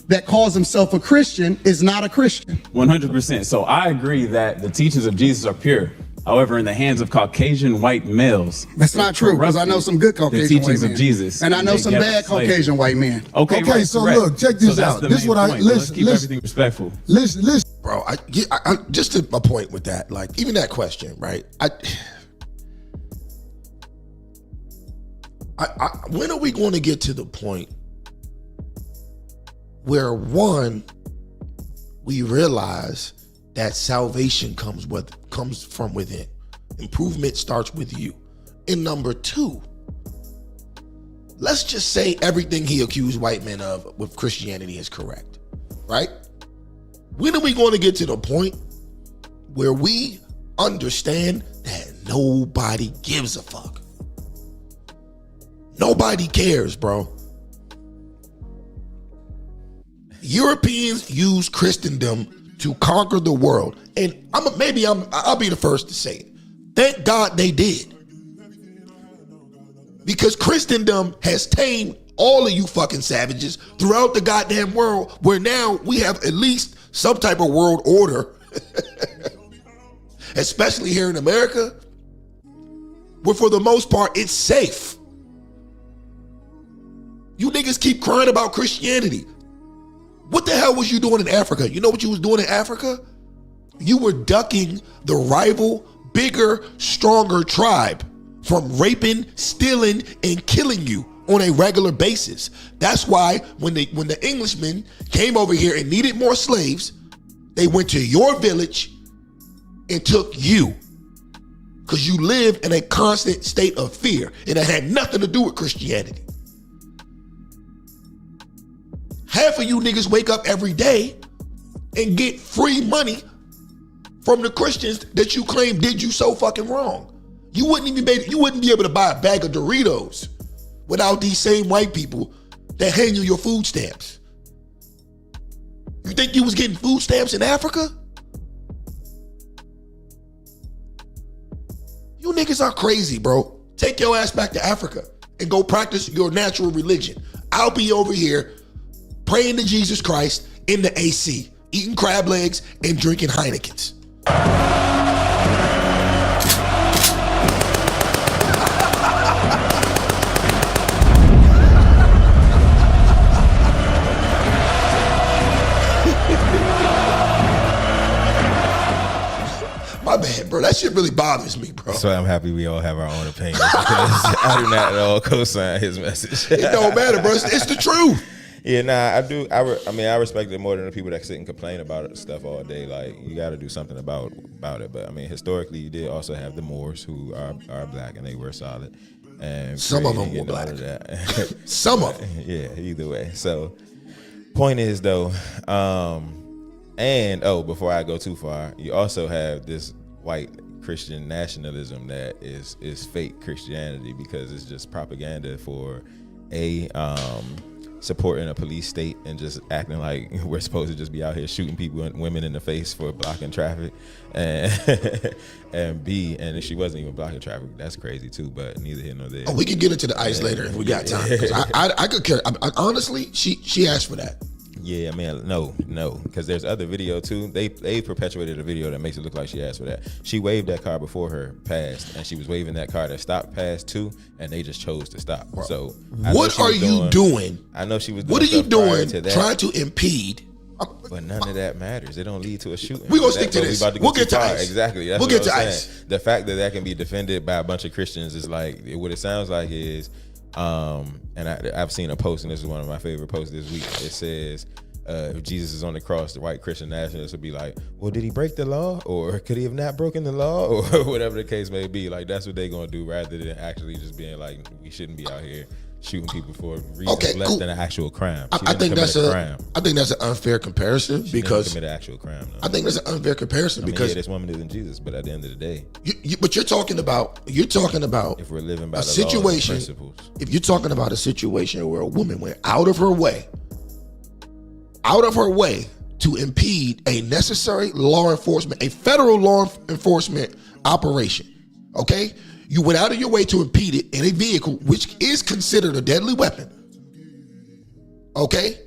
that calls himself a Christian is not a Christian. 100%. So I agree that the teachings of Jesus are pure. However, in the hands of Caucasian white males, that's not true, because I know some good Caucasian the teachings white men. of Jesus, and I know some bad Caucasian white men. Okay, right, so correct. look, check this out. This is what Let's keep everything respectful. Listen. Bro, I just to a point with that, like even that question, right? When are we going to get to the point where one, we realize that salvation comes from within. Improvement starts with you. And number two, let's just say everything he accused white men of with Christianity is correct, right? When are we going to get to the point where we understand that nobody gives a fuck? Nobody cares, bro. Europeans use Christendom to conquer the world. And I'll be the first to say it. Thank God they did. Because Christendom has tamed all of you fucking savages throughout the goddamn world, where now we have at least some type of world order, especially here in America, where for the most part it's safe. You niggas keep crying about Christianity. What the hell was you doing in Africa? You know what you was doing in Africa? You were ducking the rival, bigger, stronger tribe from raping, stealing, and killing you on a regular basis. That's why when the Englishmen came over here and needed more slaves, they went to your village and took you. Because you lived in a constant state of fear, and it had nothing to do with Christianity. Half of you niggas wake up every day and get free money from the Christians that you claim did you so fucking wrong. You wouldn't be able to buy a bag of Doritos without these same white people that hand you your food stamps. You think you was getting food stamps in Africa? You niggas are crazy, bro. Take your ass back to Africa and go practice your natural religion. I'll be over here praying to Jesus Christ in the AC, eating crab legs and drinking Heinekens. My bad, bro. That shit really bothers me, bro. So I'm happy we all have our own opinions, because I do not at all co-sign his message. It don't matter, bro. It's the truth. Yeah, nah, I do. I respect it more than the people that sit and complain about it, stuff all day. Like, you got to do something about it. But I mean, historically, you did also have the Moors, who are black, and they were solid. And some of them were black. Some of them. Yeah, either way. So, point is though, before I go too far, you also have this white Christian nationalism that is fake Christianity, because it's just propaganda for supporting a police state and just acting like we're supposed to just be out here shooting people and women in the face for blocking traffic, and B, and she wasn't even blocking traffic. That's crazy too, but neither here nor there. Oh, we can get into the ice later if we got time. I could care. Honestly, she asked for that. Yeah, man, no, because there's other video too. They perpetuated a video that makes it look like she asked for that. She waved that car before her passed, and she was waving that car that stopped past too, and they just chose to stop. Bro, so what are you doing? I know she was doing. What are you doing trying to impede? But none of that matters. It don't lead to a shooting. We're going to stick to this. We'll get to ice. Exactly. That's we'll get to ice. The fact that can be defended by a bunch of Christians is like, what it sounds like is, and I've seen a post, and this is one of my favorite posts this week. It says, if Jesus is on the cross, the white Christian nationalists would be like, well, did he break the law? Or could he have not broken the law? Or whatever the case may be. Like, that's what they're going to do rather than actually just being like, we shouldn't be out here shooting people for reasons less than an actual crime. I think that's an unfair comparison because commit an actual crime. No. I think that's an unfair comparison because this woman isn't Jesus, but at the end of the day, but you're talking about if we're living by the situation, laws and principles. If you're talking about a situation where a woman went out of her way to impede a necessary law enforcement, a federal law enforcement operation, okay? You went out of your way to impede it in a vehicle, which is considered a deadly weapon, okay?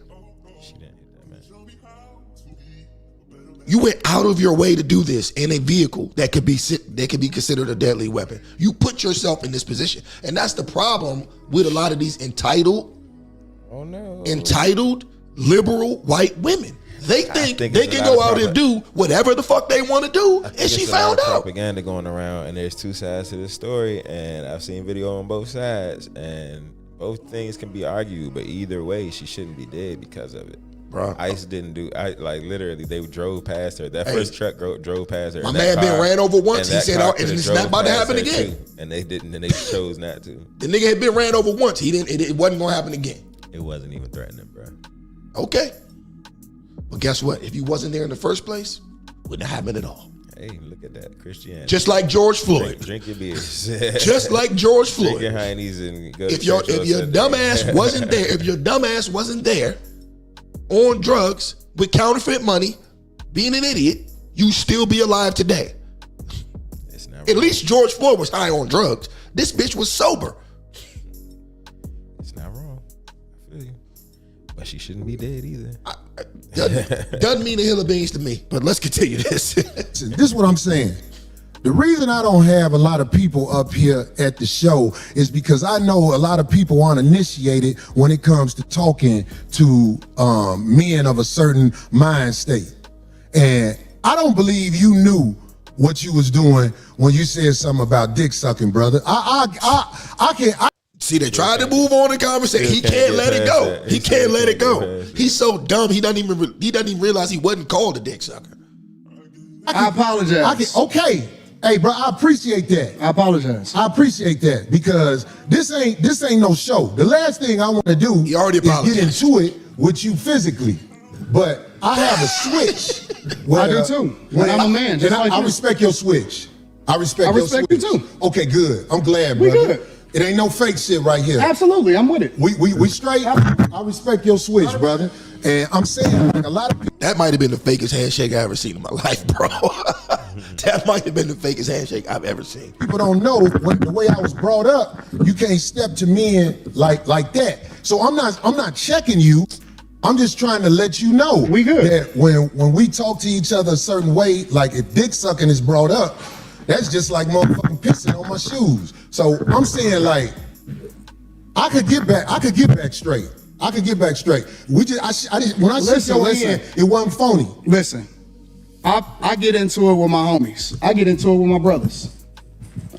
She didn't hit that, man. You went out of your way to do this in a vehicle that could be considered a deadly weapon. You put yourself in this position, and that's the problem with a lot of these entitled liberal white women. They think they can go out and do whatever the fuck they want to do, and she found out. Propaganda going around, and there's two sides to this story, and I've seen video on both sides, and both things can be argued, but either way, she shouldn't be dead because of it. Bro, ICE didn't do. Literally, they drove past her. That first truck drove past her. My man been ran over once. He said, "It's not about to happen again." And they didn't, and they chose not to. The nigga had been ran over once. He didn't. It wasn't gonna happen again. It wasn't even threatening, bro. Okay. But guess what? If you wasn't there in the first place, it wouldn't have happened at all. Hey, look at that. Christianity. Just like George Floyd. Drink your beers. Just like George Floyd. Drink your Heinies and go if your dumbass wasn't there, if your dumbass wasn't there on drugs with counterfeit money, being an idiot, you still be alive today. At least George Floyd was high on drugs. This bitch was sober. It's not wrong. I feel you. But she shouldn't be dead either. Doesn't mean a hill of beans to me, but let's continue this. This is what I'm saying. The reason I don't have a lot of people up here at the show is because I know a lot of people aren't initiated when it comes to talking to men of a certain mind state. And I don't believe you knew what you was doing when you said something about dick sucking, brother. I can't. See, they tried to move on the conversation. He can't let it go. He can't let it go. He's so dumb. He doesn't even realize he wasn't called a dick sucker. I apologize. Okay. Hey, bro, I appreciate that. I apologize. I appreciate that because this ain't no show. The last thing I want to do is get into it with you physically. But I have a switch. I do too. When I'm a man, just like I respect your switch. I respect your switch. You too. Okay, good. I'm glad, brother. We good. It ain't no fake shit right here. Absolutely, I'm with it. We straight. I respect your switch, brother. And I'm saying, like, a lot of people. That might have been the fakest handshake I ever seen in my life, bro. That might have been the fakest handshake I've ever seen. People don't know the way I was brought up. You can't step to men like that. So I'm not checking you. I'm just trying to let you know we good. That when we talk to each other a certain way, like if dick sucking is brought up, that's just like motherfucking pissing on my shoes. So I'm saying, like, I could get back straight. I could get back straight. When I shook your hand, it wasn't phony. Listen, I get into it with my homies. I get into it with my brothers.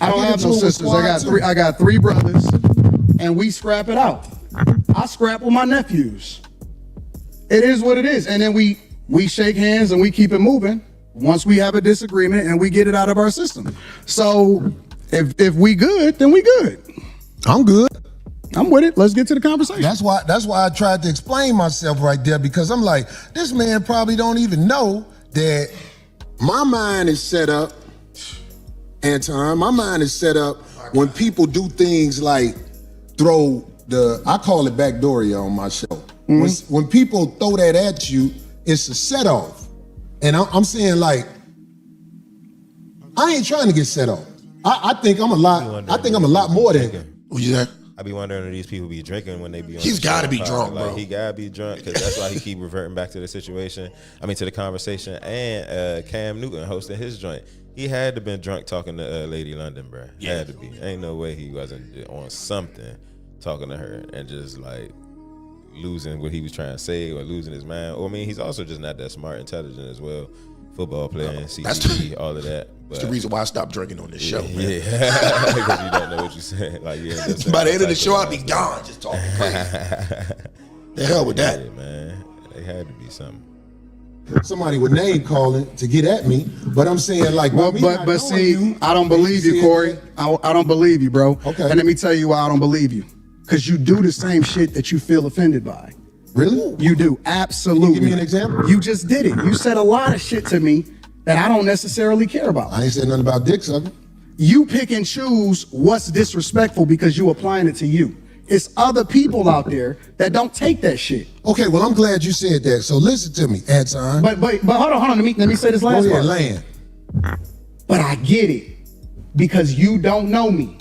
I don't have no sisters. I got three brothers, and we scrap it out. I scrap with my nephews. It is what it is, and then we shake hands and we keep it moving. Once we have a disagreement and we get it out of our system. So if we good, then we good. I'm good. I'm with it. Let's get to the conversation. That's why I tried to explain myself right there, because I'm like, this man probably don't even know that my mind is set up, Anton, my mind is set up when people do things like I call it backdooria on my show. Mm-hmm. When people throw that at you, it's a set off. And I'm saying, like, I ain't trying to get set off. I think I'm a lot more than. What you say? I be wondering if these people be drinking when they be on He's got to be drunk, like, bro. He got to be drunk, because that's why he keep reverting back to the situation. I mean, to the conversation. And Cam Newton hosting his joint. He had to been drunk talking to Lady London, bro. Yeah. Had to be. Ain't no way he wasn't on something talking to her and just, like, losing what he was trying to say or losing his mind. Or, I mean, he's also just not that smart, intelligent as well. Football player, CTE, all of that. That's the reason why I stopped drinking on this show, man. Yeah, because you don't know what you're saying. Like, by the end of the show, I'd be gone just talking crazy. The hell with that. Yeah, man. They had to be something. Somebody with name calling to get at me, but I'm saying like, but see, I don't believe you, Corey. I don't believe you, bro. Okay. And let me tell you why I don't believe you. Because you do the same shit that you feel offended by. Really? You do, absolutely. Give me an example. You just did it. You said a lot of shit to me that I don't necessarily care about. I ain't said nothing about dick sucking. You pick and choose what's disrespectful because you applying it to you. It's other people out there that don't take that shit. Okay, well, I'm glad you said that. So listen to me, Anton. But hold on. Let me say this last part. Land. But I get it because you don't know me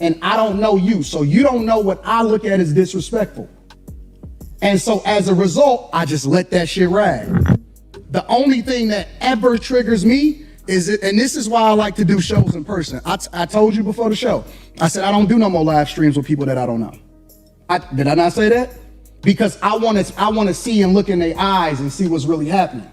and I don't know you. So you don't know what I look at as disrespectful. And so as a result, I just let that shit ride. The only thing that ever triggers me is it, and this is why I like to do shows in person. I told you before the show, I said I don't do no more live streams with people that I don't know. Did I not say that? Because I want to see and look in their eyes and see what's really happening,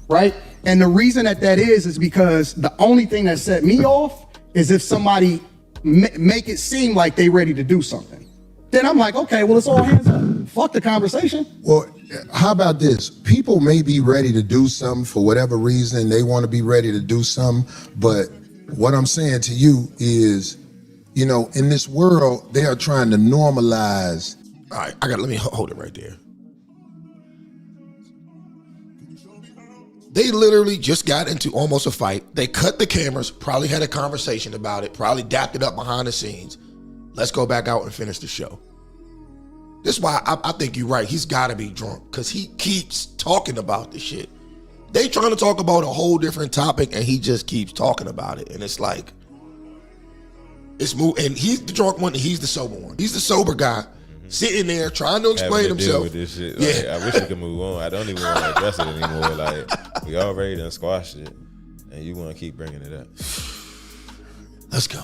right? And the reason that is because the only thing that set me off is if somebody make it seem like they ready to do something. Then I'm like, okay, well, it's all hands up. Fuck the conversation. Well, how about this? People may be ready to do something for whatever reason. They want to be ready to do something. But what I'm saying to you is, you know, in this world, they are trying to normalize. All right, let me hold it right there. They literally just got into almost a fight. They cut the cameras, probably had a conversation about it, probably dapped it up behind the scenes. Let's go back out and finish the show. This is why I think you're right. He's got to be drunk because he keeps talking about the shit. They trying to talk about a whole different topic and he just keeps talking about it. And it's like, and he's the drunk one and he's the sober one. He's the sober guy sitting there trying to explain himself. With this shit. Like, Yeah. I wish we could move on. I don't even want to address it anymore. Like, we already done squashed it and you want to keep bringing it up. Let's go.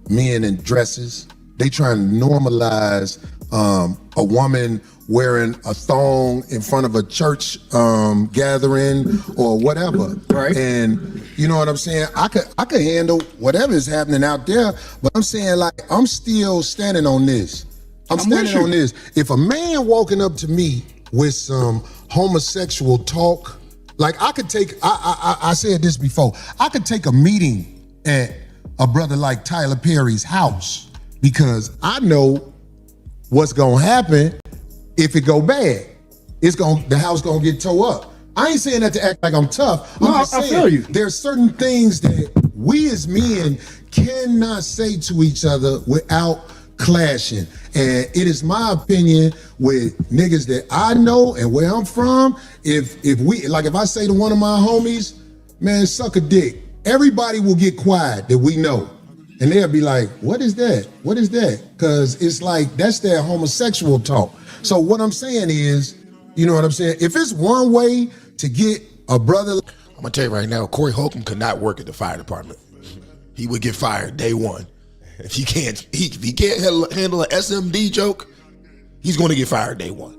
Men in dresses. They trying to normalize a woman wearing a thong in front of a church gathering or whatever. Right. And you know what I'm saying? I could handle whatever is happening out there, but I'm saying like I'm still standing on this. I'm standing on this. If a man walking up to me with some homosexual talk, like I could take, I said this before, I could take a meeting at a brother like Tyler Perry's house because I know what's gonna happen if it go bad. The house gonna get tore up. I ain't saying that to act like I'm tough. I'm just saying, I feel you. There's certain things that we as men cannot say to each other without clashing. And it is my opinion with niggas that I know and where I'm from, if I say to one of my homies, man, suck a dick, everybody will get quiet that we know. And they'll be like, what is that? What is that? Because it's like, that's their homosexual talk. So what I'm saying is, you know what I'm saying? If it's one way to get a brother. I'm gonna tell you right now, Corey Holcomb could not work at the fire department. He would get fired day one. If he can't handle an SMD joke, he's gonna get fired day one.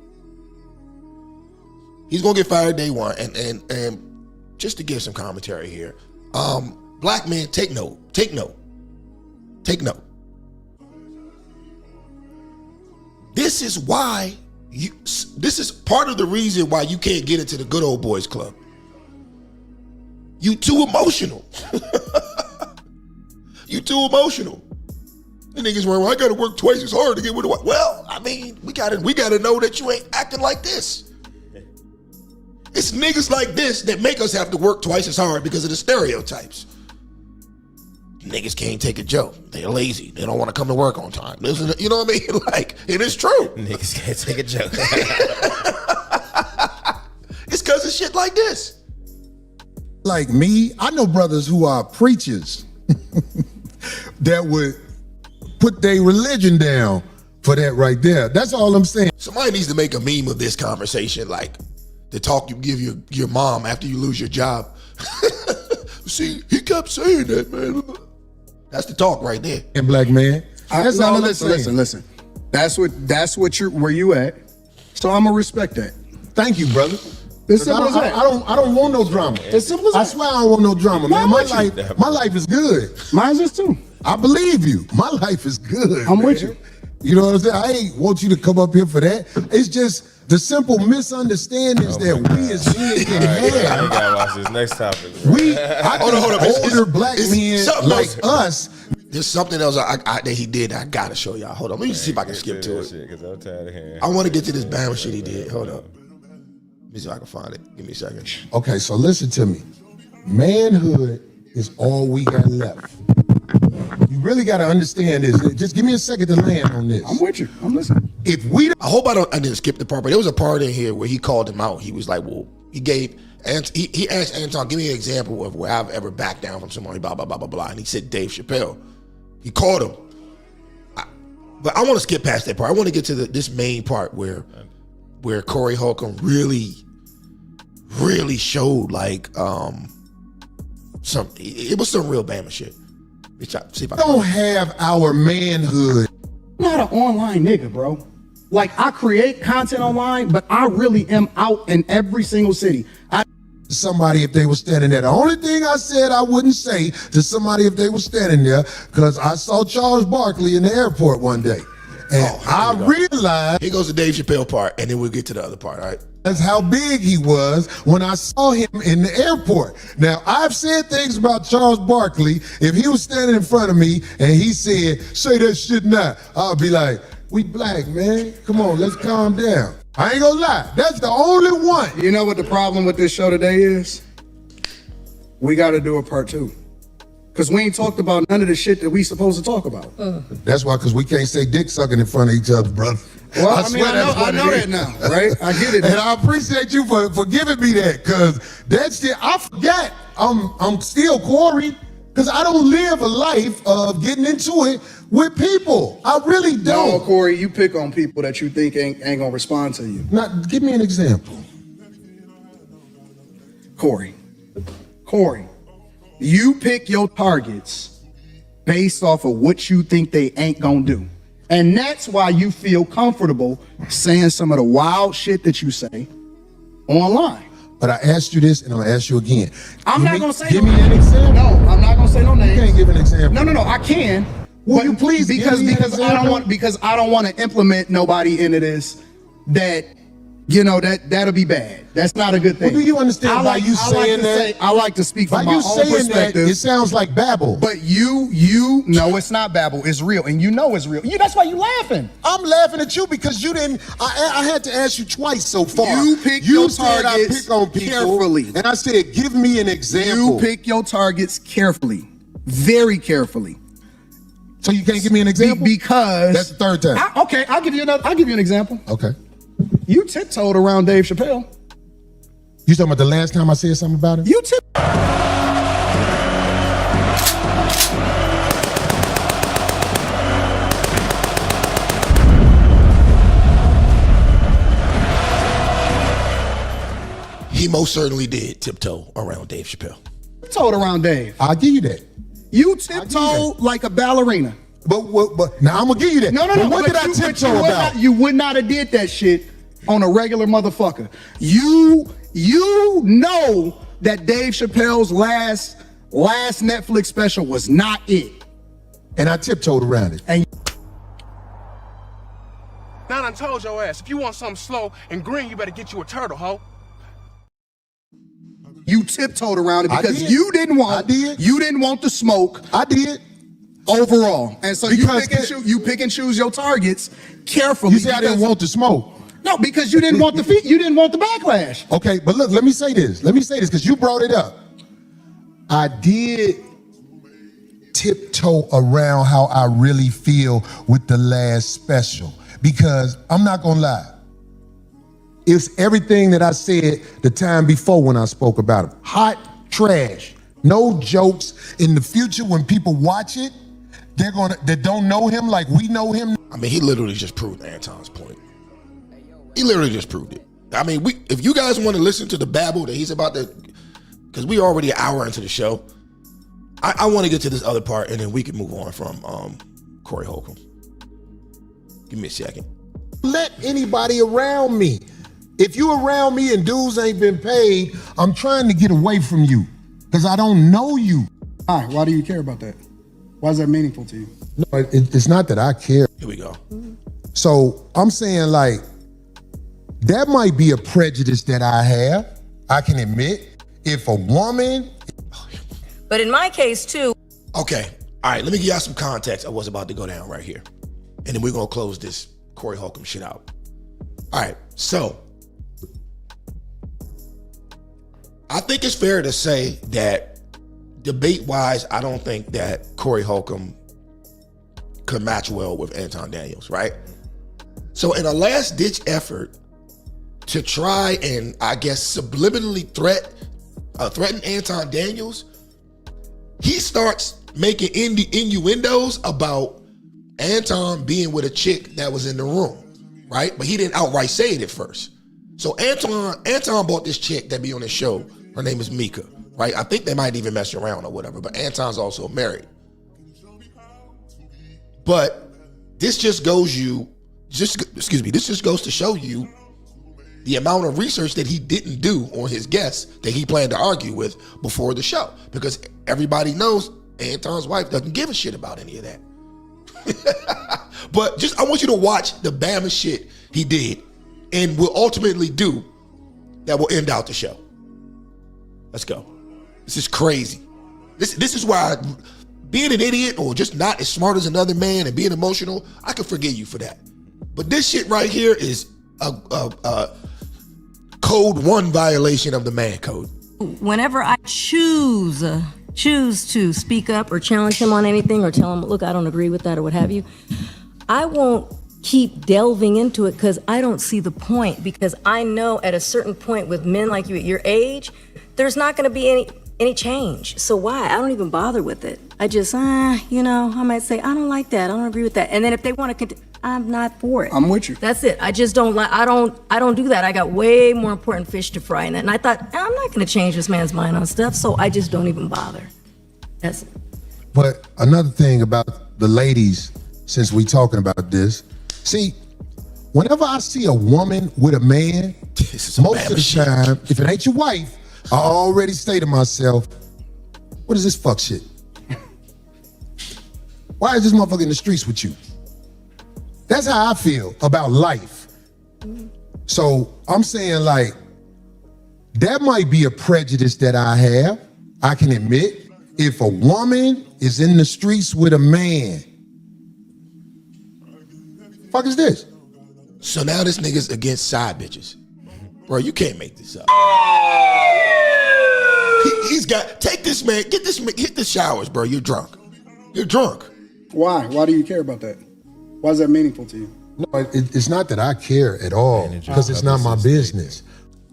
He's gonna get fired day one. And just to give some commentary here, black men, take note. This is why this is part of the reason why you can't get into the good old boys club. You too emotional. You too emotional. The niggas were, well, I gotta work twice as hard to get with the. Well, I mean, we gotta know that you ain't acting like this. It's niggas like this that make us have to work twice as hard because of the stereotypes. Niggas can't take a joke. They're lazy. They don't want to come to work on time. Listen, you know what I mean? Like, it is true. Niggas can't take a joke. It's because of shit like this. Like me, I know brothers who are preachers that would put their religion down for that right there. That's all I'm saying. Somebody needs to make a meme of this conversation, like the talk you give your mom after you lose your job. See, he kept saying that, man. That's the talk right there. And black man. That's all I'm saying. Listen. That's what where you at. So I'm gonna respect that. Thank you, brother. It's simple as that. I don't want no drama. It's simple as that. I swear I don't want no drama, man. My life is good. Mine's is too. I believe you. My life is good. I'm man. with you. You know what I'm saying? I ain't want you to come up here for that. It's just the simple misunderstandings that we as men can have. I gotta watch this next topic. Hold on. Older black men like us. There's something else that he did that I gotta show y'all. Hold on, let me see if I can skip to it. Because I'm tired of hearing. I want to get to this Bama shit he did. Hold up. Let me see if I can find it. Give me a second. Okay, so listen to me. Manhood is all we got left. You really got to understand this. Just give me a second to land on this. I'm with you. I'm listening. If we, I hope I didn't skip the part, but there was a part in here where he called him out. He was like, well, he asked Anton, give me an example of where I've ever backed down from somebody, blah, blah, blah, blah, blah. And he said Dave Chappelle. He called him. But I want to skip past that part. I want to get to this main part where Corey Holcomb really showed like it was some real Bama shit. See if I don't have our manhood. I'm not an online nigga, bro. Like, I create content online, but I really am out in every single city. Somebody if they were standing there. The only thing I said I wouldn't say to somebody if they were standing there, because I saw Charles Barkley in the airport one day. And I realized. Here goes the Dave Chappelle part, and then we'll get to the other part, all right? That's how big he was when I saw him in the airport. Now, I've said things about Charles Barkley. If he was standing in front of me and he said, say that shit now, I'll be like, we black, man. Come on, let's calm down. I ain't gonna lie. That's the only one. You know what the problem with this show today is? We got to do a part 2. Because we ain't talked about none of the shit that we supposed to talk about. That's why, because we can't say dick sucking in front of each other, brother. Well, I know that now, right? I get it. And I appreciate you for giving me that, because that shit, I forgot I'm still Corey, because I don't live a life of getting into it with people. I really don't. No, Corey, you pick on people that you think ain't gonna respond to you. Now, give me an example. Corey, you pick your targets based off of what you think they ain't gonna do. And that's why you feel comfortable saying some of the wild shit that you say online. But I asked you this, and I'm gonna ask you again. I'm not gonna say give me an example. No, I'm not gonna say no names. You can't give an example. No, I can. Will you please because I don't want to implement nobody into this that that'll be bad. That's not a good thing. Well, do you understand why you saying that? I like to speak from my own perspective. That, it sounds like babble. But you know it's not babble. It's real, and you know it's real. That's why you laughing. I'm laughing at you because you didn't. I had to ask you twice so far. You pick your targets I pick on people, carefully, and I said, give me an example. You pick your targets carefully, very carefully. So you can't give me an example? Because that's the third time. Okay, I'll give you an example. Okay. You tiptoed around Dave Chappelle. You talking about the last time I said something about him? You tip. He most certainly did tiptoe around Dave Chappelle. Tiptoed around Dave. I'll give you that. You tiptoed like a ballerina. But now I'm gonna give you that. No. What did I tiptoe about? You would not have did that shit on a regular motherfucker. You know that Dave Chappelle's last Netflix special was not it. And I tiptoed around it. And now I told your ass, if you want something slow and green, you better get you a turtle, ho. You tiptoed around it because you didn't want the smoke. I did. Overall. And so you pick and choose your targets carefully. You say I didn't want the smoke. No, because you didn't want the you didn't want the backlash. Okay, but look, let me say this because you brought it up. I did tiptoe around how I really feel with the last special, because I'm not gonna lie. It's everything that I said the time before when I spoke about him. Hot trash. No jokes. In the future, when people watch it, they don't know him like we know him. I mean, he literally just proved Anton's point. He literally just proved it. I mean, if you guys want to listen to the babble that he's about to, because we already an hour into the show, I want to get to this other part, and then we can move on from Corey Holcomb. Give me a second. Let anybody around me. If you around me and dudes ain't been paid, I'm trying to get away from you because I don't know you. Why do you care about that? Why is that meaningful to you? No, it's not that I care. Here we go. So I'm saying, like, That might be a prejudice that I have. I can admit. If a woman... But in my case, too... Okay. All right, let me give y'all some context of what's about to go down right here. And then we're going to close this Corey Holcomb shit out. All right, so... I think it's fair to say that debate-wise, I don't think that Corey Holcomb could match well with Anton Daniels, right? So in a last-ditch effort to try and, I guess, subliminally threaten Anton Daniels, he starts making innuendos about Anton being with a chick that was in the room, right? But he didn't outright say it at first. So Anton bought this chick that be on his show. Her name is Mika, right? I think they might even mess around or whatever, but Anton's also married. But this just goes to show you the amount of research that he didn't do on his guests that he planned to argue with before the show. Because everybody knows Anton's wife doesn't give a shit about any of that. But I want you to watch the Bama shit he did and will ultimately do that will end out the show. Let's go. This is crazy. This is why being an idiot or just not as smart as another man and being emotional, I can forgive you for that. But this shit right here is a code 1 violation of the man code. Whenever I choose to speak up or challenge him on anything or tell him, look, I don't agree with that or what have you, I won't keep delving into it because I don't see the point, because I know at a certain point with men like you at your age, there's not going to be any change. So why? I don't even bother with it. I just, I might say, I don't like that. I don't agree with that. And then if they want to I'm not for it. I'm with you. That's it. I just don't like, I don't do that. I got way more important fish to fry in that. And I thought, I'm not going to change this man's mind on stuff, so I just don't even bother. That's it. But another thing about the ladies, since we talking about this, see, whenever I see a woman with a man, most of the time, if it ain't your wife, I already say to myself, what is this fuck shit? Why is this motherfucker in the streets with you? That's how I feel about life. So I'm saying, like, that might be a prejudice that I have. I can admit, if a woman is in the streets with a man, fuck is this? So now this nigga's against side bitches. Bro, you can't make this up. He's got, take this man, hit the showers, bro. You're drunk. You're drunk. Why? Why do you care about that? Why is that meaningful to you? No, it's not that I care at all, because it's not my business.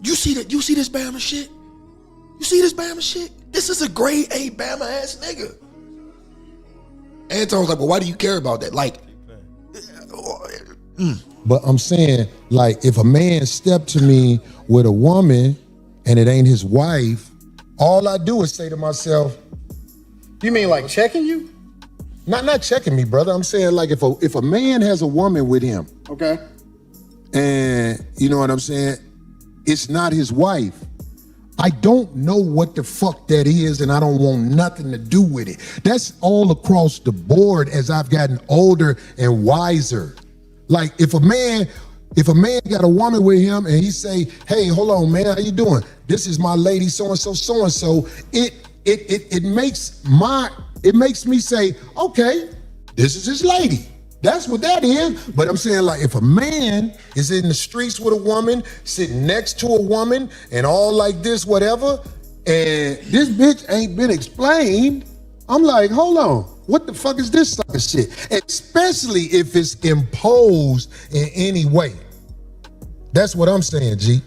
You see this Bama shit? You see this Bama shit? This is a grade A Bama ass nigga. Anton's like, well, why do you care about that? Like, But I'm saying, like, if a man stepped to me with a woman and it ain't his wife, all I do is say to myself, you mean like checking you? Not checking me, brother. I'm saying, like, if a man has a woman with him, okay, and you know what I'm saying, it's not his wife, I don't know what the fuck that is, and I don't want nothing to do with it. That's all across the board as I've gotten older and wiser. Like, if a man got a woman with him and he say, hey, hold on, man, how you doing? This is my lady, so-and-so, so-and-so, it makes me say, okay, this is his lady. That's what that is. But I'm saying, like, if a man is in the streets with a woman, sitting next to a woman, and all like this, whatever, and this bitch ain't been explained, I'm like, hold on, what the fuck is this sucker shit? Especially if it's imposed in any way. That's what I'm saying, G.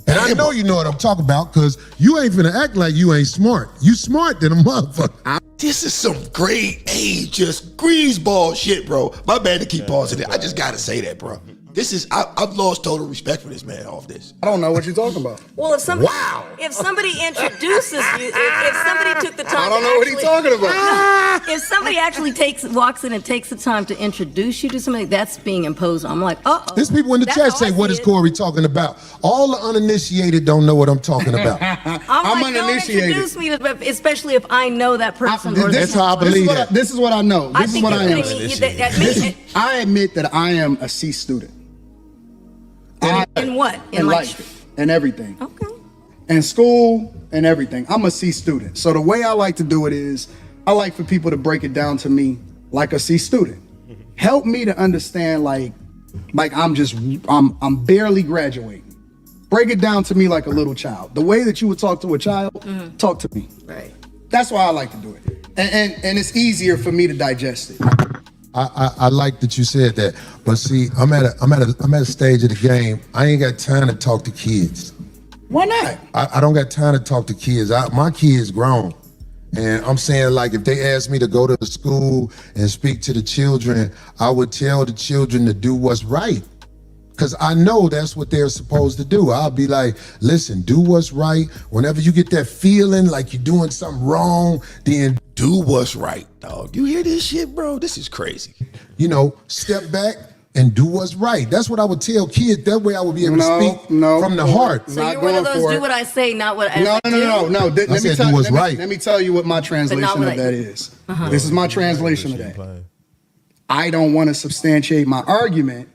And I know you know what I'm talking about, because you ain't finna act like you ain't smart. You smart than a motherfucker. This is some grade A, just greaseball shit, bro. My bad to keep pausing it. I just gotta say that, bro. This is, I've lost total respect for this man off this. I don't know what you're talking about. Well, if somebody introduces you, if somebody took the time, I don't know what he's talking about. If somebody actually walks in and takes the time to introduce you to somebody, that's being imposed on. I'm like, uh-oh. There's people in the chat say, what is Corey talking about? All the uninitiated don't know what I'm talking about. I'm like, uninitiated. Don't introduce me, especially if I know that person. That's how I believe that. This is what I know. This is what I am. I I admit that I am a C student. In what? In life and everything. Okay. In school and everything. I'm a C student. So the way I like to do it is I like for people to break it down to me like a C student. Help me to understand like I'm barely graduating. Break it down to me like a little child. The way that you would talk to a child, talk to me. Right. That's why I like to do it. And it's easier for me to digest it. I like that you said that, but see, I'm at a stage of the game. I ain't got time to talk to kids. Why not? I don't got time to talk to kids. My kids grown, and I'm saying like if they ask me to go to the school and speak to the children, I would tell the children to do what's right, because I know that's what they're supposed to do. I'll be like, listen, do what's right. Whenever you get that feeling like you're doing something wrong, then do what's right, dog. You hear this shit, bro? This is crazy. You know, step back and do what's right. That's what I would tell kids. That way I would be able to speak from the heart. So you're one of those do what I say, not what I do? No. Let me tell you what my translation of that is. This is my translation of that. I don't want to substantiate my argument,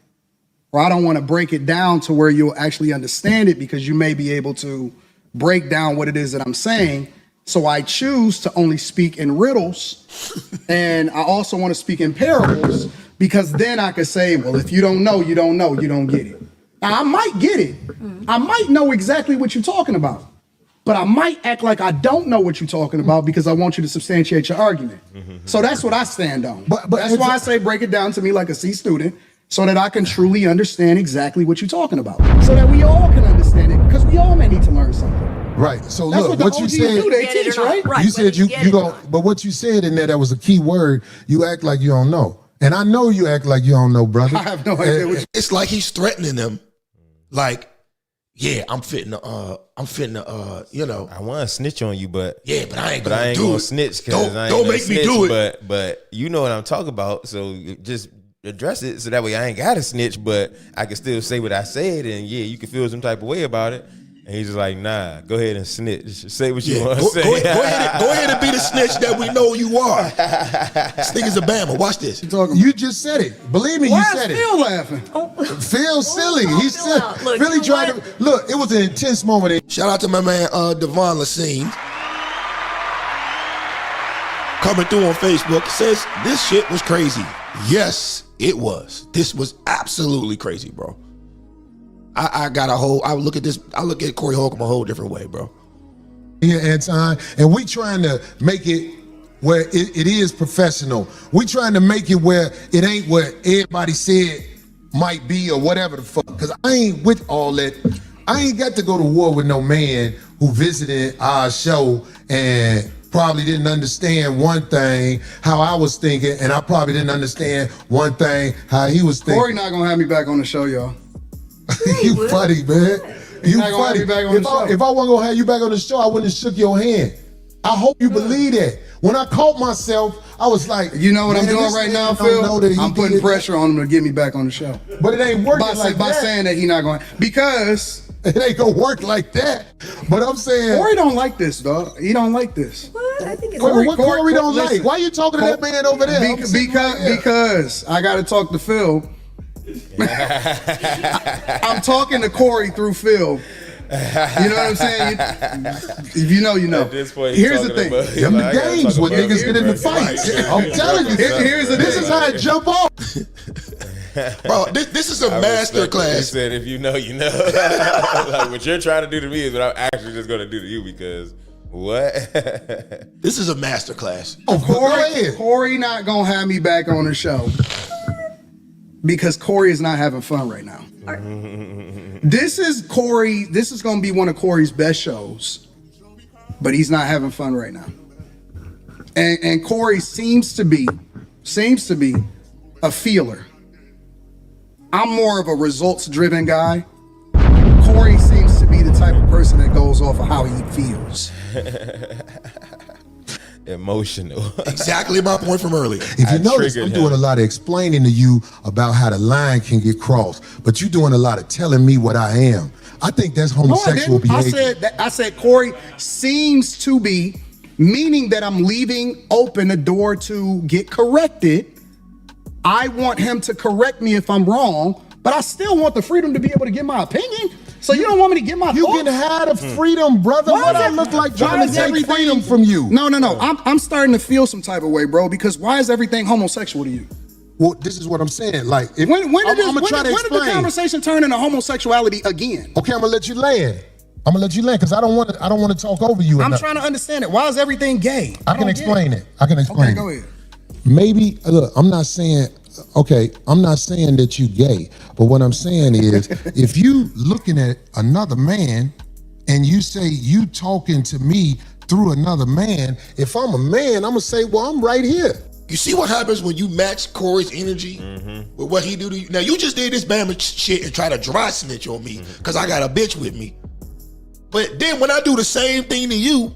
or I don't want to break it down to where you'll actually understand it, because you may be able to break down what it is that I'm saying. So I choose to only speak in riddles, and I also want to speak in parables, because then I could say, well, if you don't know, you don't know, you don't get it. Now, I might get it. I might know exactly what you're talking about, but I might act like I don't know what you're talking about because I want you to substantiate your argument. So that's what I stand on. But that's why I say break it down to me like a C student, so that I can truly understand exactly what you're talking about, so that we all can understand it, because we all may need to learn something. Right. So that's look, what you said. Do, they teach, right? You said you go, but what you said in there, that was a key word. You act like you don't know, and I know you act like you don't know, brother. I have no idea. It's like he's threatening them, like, yeah, I'm fitting you know. I want to snitch on you, but yeah, but I ain't gonna snitch, because don't make me do it. But you know what I'm talking about, so just address it so that way I ain't gotta snitch, but I can still say what I said, and yeah, you can feel some type of way about it. And he's just like, nah, go ahead and snitch. Say what you want to say. Go ahead and be the snitch that we know you are. This nigga's a Bama. Watch this. You just said it. Believe me, you said it. Why is Phil laughing? Phil's silly. He said, really trying to, look, it was an intense moment. Shout out to my man, Devon Lassine. Coming through on Facebook, says this shit was crazy. Yes, it was. This was absolutely crazy, bro. I look at Corey Holcomb a whole different way, bro. Yeah, Anton, and we trying to make it where it is professional. We trying to make it where it ain't what everybody said might be or whatever the fuck. Because I ain't with all that. I ain't got to go to war with no man who visited our show and probably didn't understand one thing how I was thinking, and I probably didn't understand one thing how he was thinking. Corey not gonna have me back on the show, y'all. You funny, man. You funny. If I wasn't gonna have you back on the show, I wouldn't have shook your hand. I hope you believe that. When I caught myself, I was like, you know what I'm doing right now, Phil? I'm putting pressure on him to get me back on the show. But it ain't working like that. By saying that he not going, because it ain't gonna work like that. But I'm saying Corey don't like this, dog. He don't like this. What? I think it's what Corey don't like? Why you talking to that man over there? Because I gotta talk to Phil. I'm talking to Corey through Phil. You know what I'm saying? If you know, you know. Here's the thing. Them the games when niggas get in the fights. I'm telling you. This is how it jump off. Bro, this is a master class. He said, if you know, you know. Like, what you're trying to do to me is what I'm actually just going to do to you, because what? This is a master class. Oh, Corey not going to have me back on the show. Because Corey is not having fun right now. This is going to be one of Corey's best shows, but he's not having fun right now. And Corey seems to be a feeler. I'm more of a results-driven guy. Corey seems to be the type of person that goes off of how he feels. Emotional. Exactly my point from earlier. If you notice, I'm doing a lot of explaining to you about how the line can get crossed, but you're doing a lot of telling me what I am. I think that's homosexual behavior. I said Corey seems to be, meaning that I'm leaving open the door to get corrected. I want him to correct me if I'm wrong, but I still want the freedom to be able to give my opinion. So you don't want me to give my You thoughts? can have the freedom, brother. Why What is I it- look like why trying to is take everything- freedom from you? No. I'm starting to feel some type of way, bro, because why is everything homosexual to you? Well, this is what I'm saying. Like, if, When did the explain. conversation turn into homosexuality again? Okay, I'm gonna let you land. Because I don't want to talk over you. I'm enough. trying to understand it. Why is everything gay? I can explain it. I can explain Okay, it. go ahead. Maybe look, I'm not saying that you gay, but what I'm saying is if you looking at another man and you say you talking to me through another man, if I'm a man, I'm gonna say, well, I'm right here. You see what happens when you match Corey's energy with what he do to you? Now, you just did this Bama shit and try to dry snitch on me because I got a bitch with me. But then when I do the same thing to you,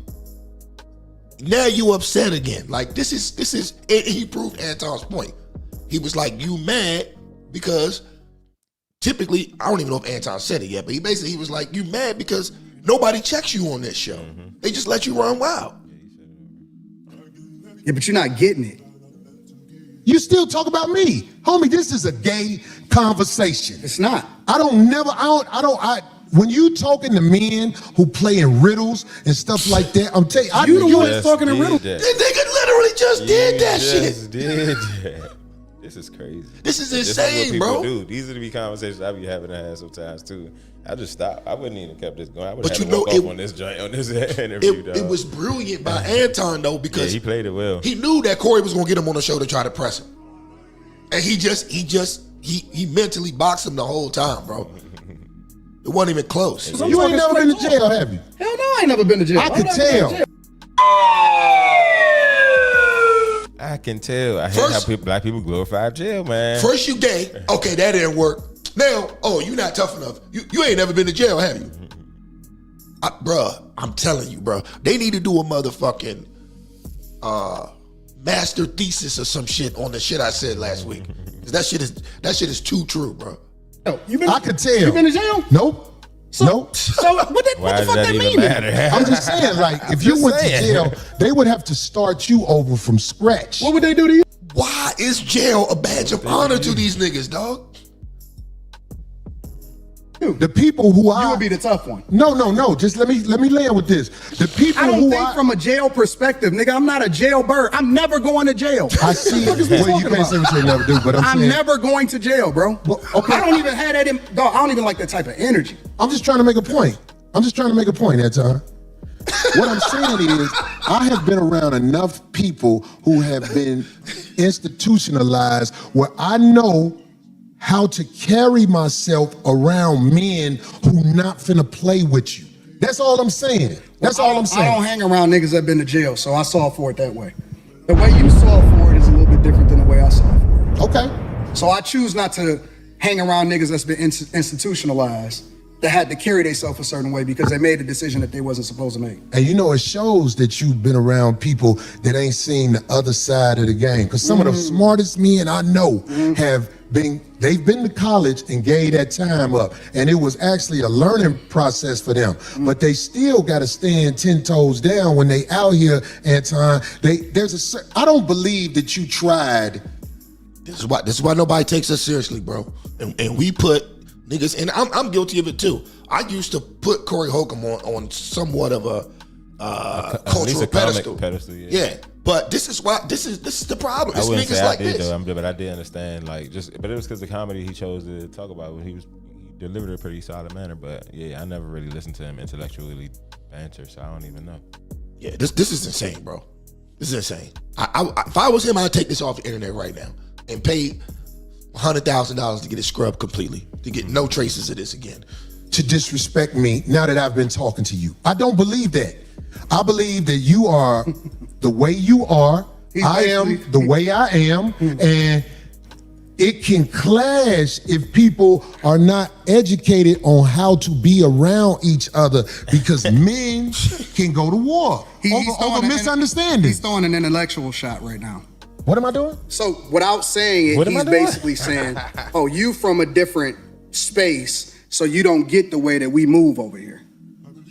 now you upset again. Like, this is, and he proved Anton's point. He was like, you mad because typically, I don't even know if Anton said it yet, but he was like, you mad because nobody checks you on this show. They just let you run wild. Yeah, but you're not getting it. You still talk about me. Homie, this is a gay conversation. It's not. When you talking to men who play in riddles and stuff like that, I'm telling you, You the one that's talking in riddles. This nigga literally just did that shit. Did that. This is crazy. This is This insane, what people bro. do. These are the conversations I be having to have sometimes too. I just stopped. I wouldn't even kept this going. I would have But to you walk know, off on this joint, on this interview. It was brilliant by Anton though, because he played it well. he knew that Corey was gonna get him on the show to try to press him, and he mentally boxed him the whole time, bro. It wasn't even close. You ain't never been to jail, have you? Hell no, I ain't never been to jail. I could tell. I can tell. I hate how black people glorify jail, man. First you gay, okay, that didn't work. Now, you not tough enough. You ain't never been to jail, have you? Bruh, I'm telling you, bro. They need to do a motherfucking master thesis or some shit on the shit I said last week. 'Cause that shit is too true, bro. I could tell. You been to jail? Nope. Nope. So what the fuck that mean? I'm just saying, like, if you went to jail, they would have to start you over from scratch. What would they do to you? Why is jail a badge of honor to these niggas, dog? The people who You would be the tough one. No. Just let me land with this. The people I don't who think from a jail perspective, nigga. I'm not a jailbird. I'm never going to jail. I see. What the fuck is we Well, you talking can't say about? what you never do, but I'm I'm saying. never going to jail, bro. Well, okay. I don't even have that in, dog. I don't even like that type of energy. I'm just trying to make a point. Anton. What I'm saying is, I have been around enough people who have been institutionalized where I know how to carry myself around men who not finna play with you. That's all I'm saying. I don't hang around niggas that been to jail, so I saw for it that way. The way you saw for it is a little bit different than the way I saw for it. Okay. So I choose not to hang around niggas that's been institutionalized that had to carry themselves a certain way because they made a decision that they wasn't supposed to make. And you know, it shows that you've been around people that ain't seen the other side of the game. Because some of the smartest men I know they've been to college and gave that time up. And it was actually a learning process for them. But they still got to stand 10 toes down when they out here, Anton. I don't believe that you tried. This is why nobody takes us seriously, bro. And we put niggas, and I'm guilty of it too. I used to put Corey Holcomb on somewhat of a cultural pedestal. Yeah. But this is the problem. It's I wouldn't niggas say like I did this. though, but I did understand, like, but it was because the comedy he chose to talk about, he delivered it a pretty solid manner. But yeah, I never really listened to him intellectually banter, so I don't even know. Yeah, this is insane, bro. This is insane. If I was him, I'd take this off the internet right now and pay $100,000 to get it scrubbed completely, to get no traces of this again. To disrespect me now that I've been talking to you. I don't believe that. I believe that you are the way you are. I am the way I am. And it can clash if people are not educated on how to be around each other, because men can go to war over misunderstanding. He's throwing an intellectual shot right now. What am I doing? So without saying it, he's basically saying, oh, you from a different space, so you don't get the way that we move over here.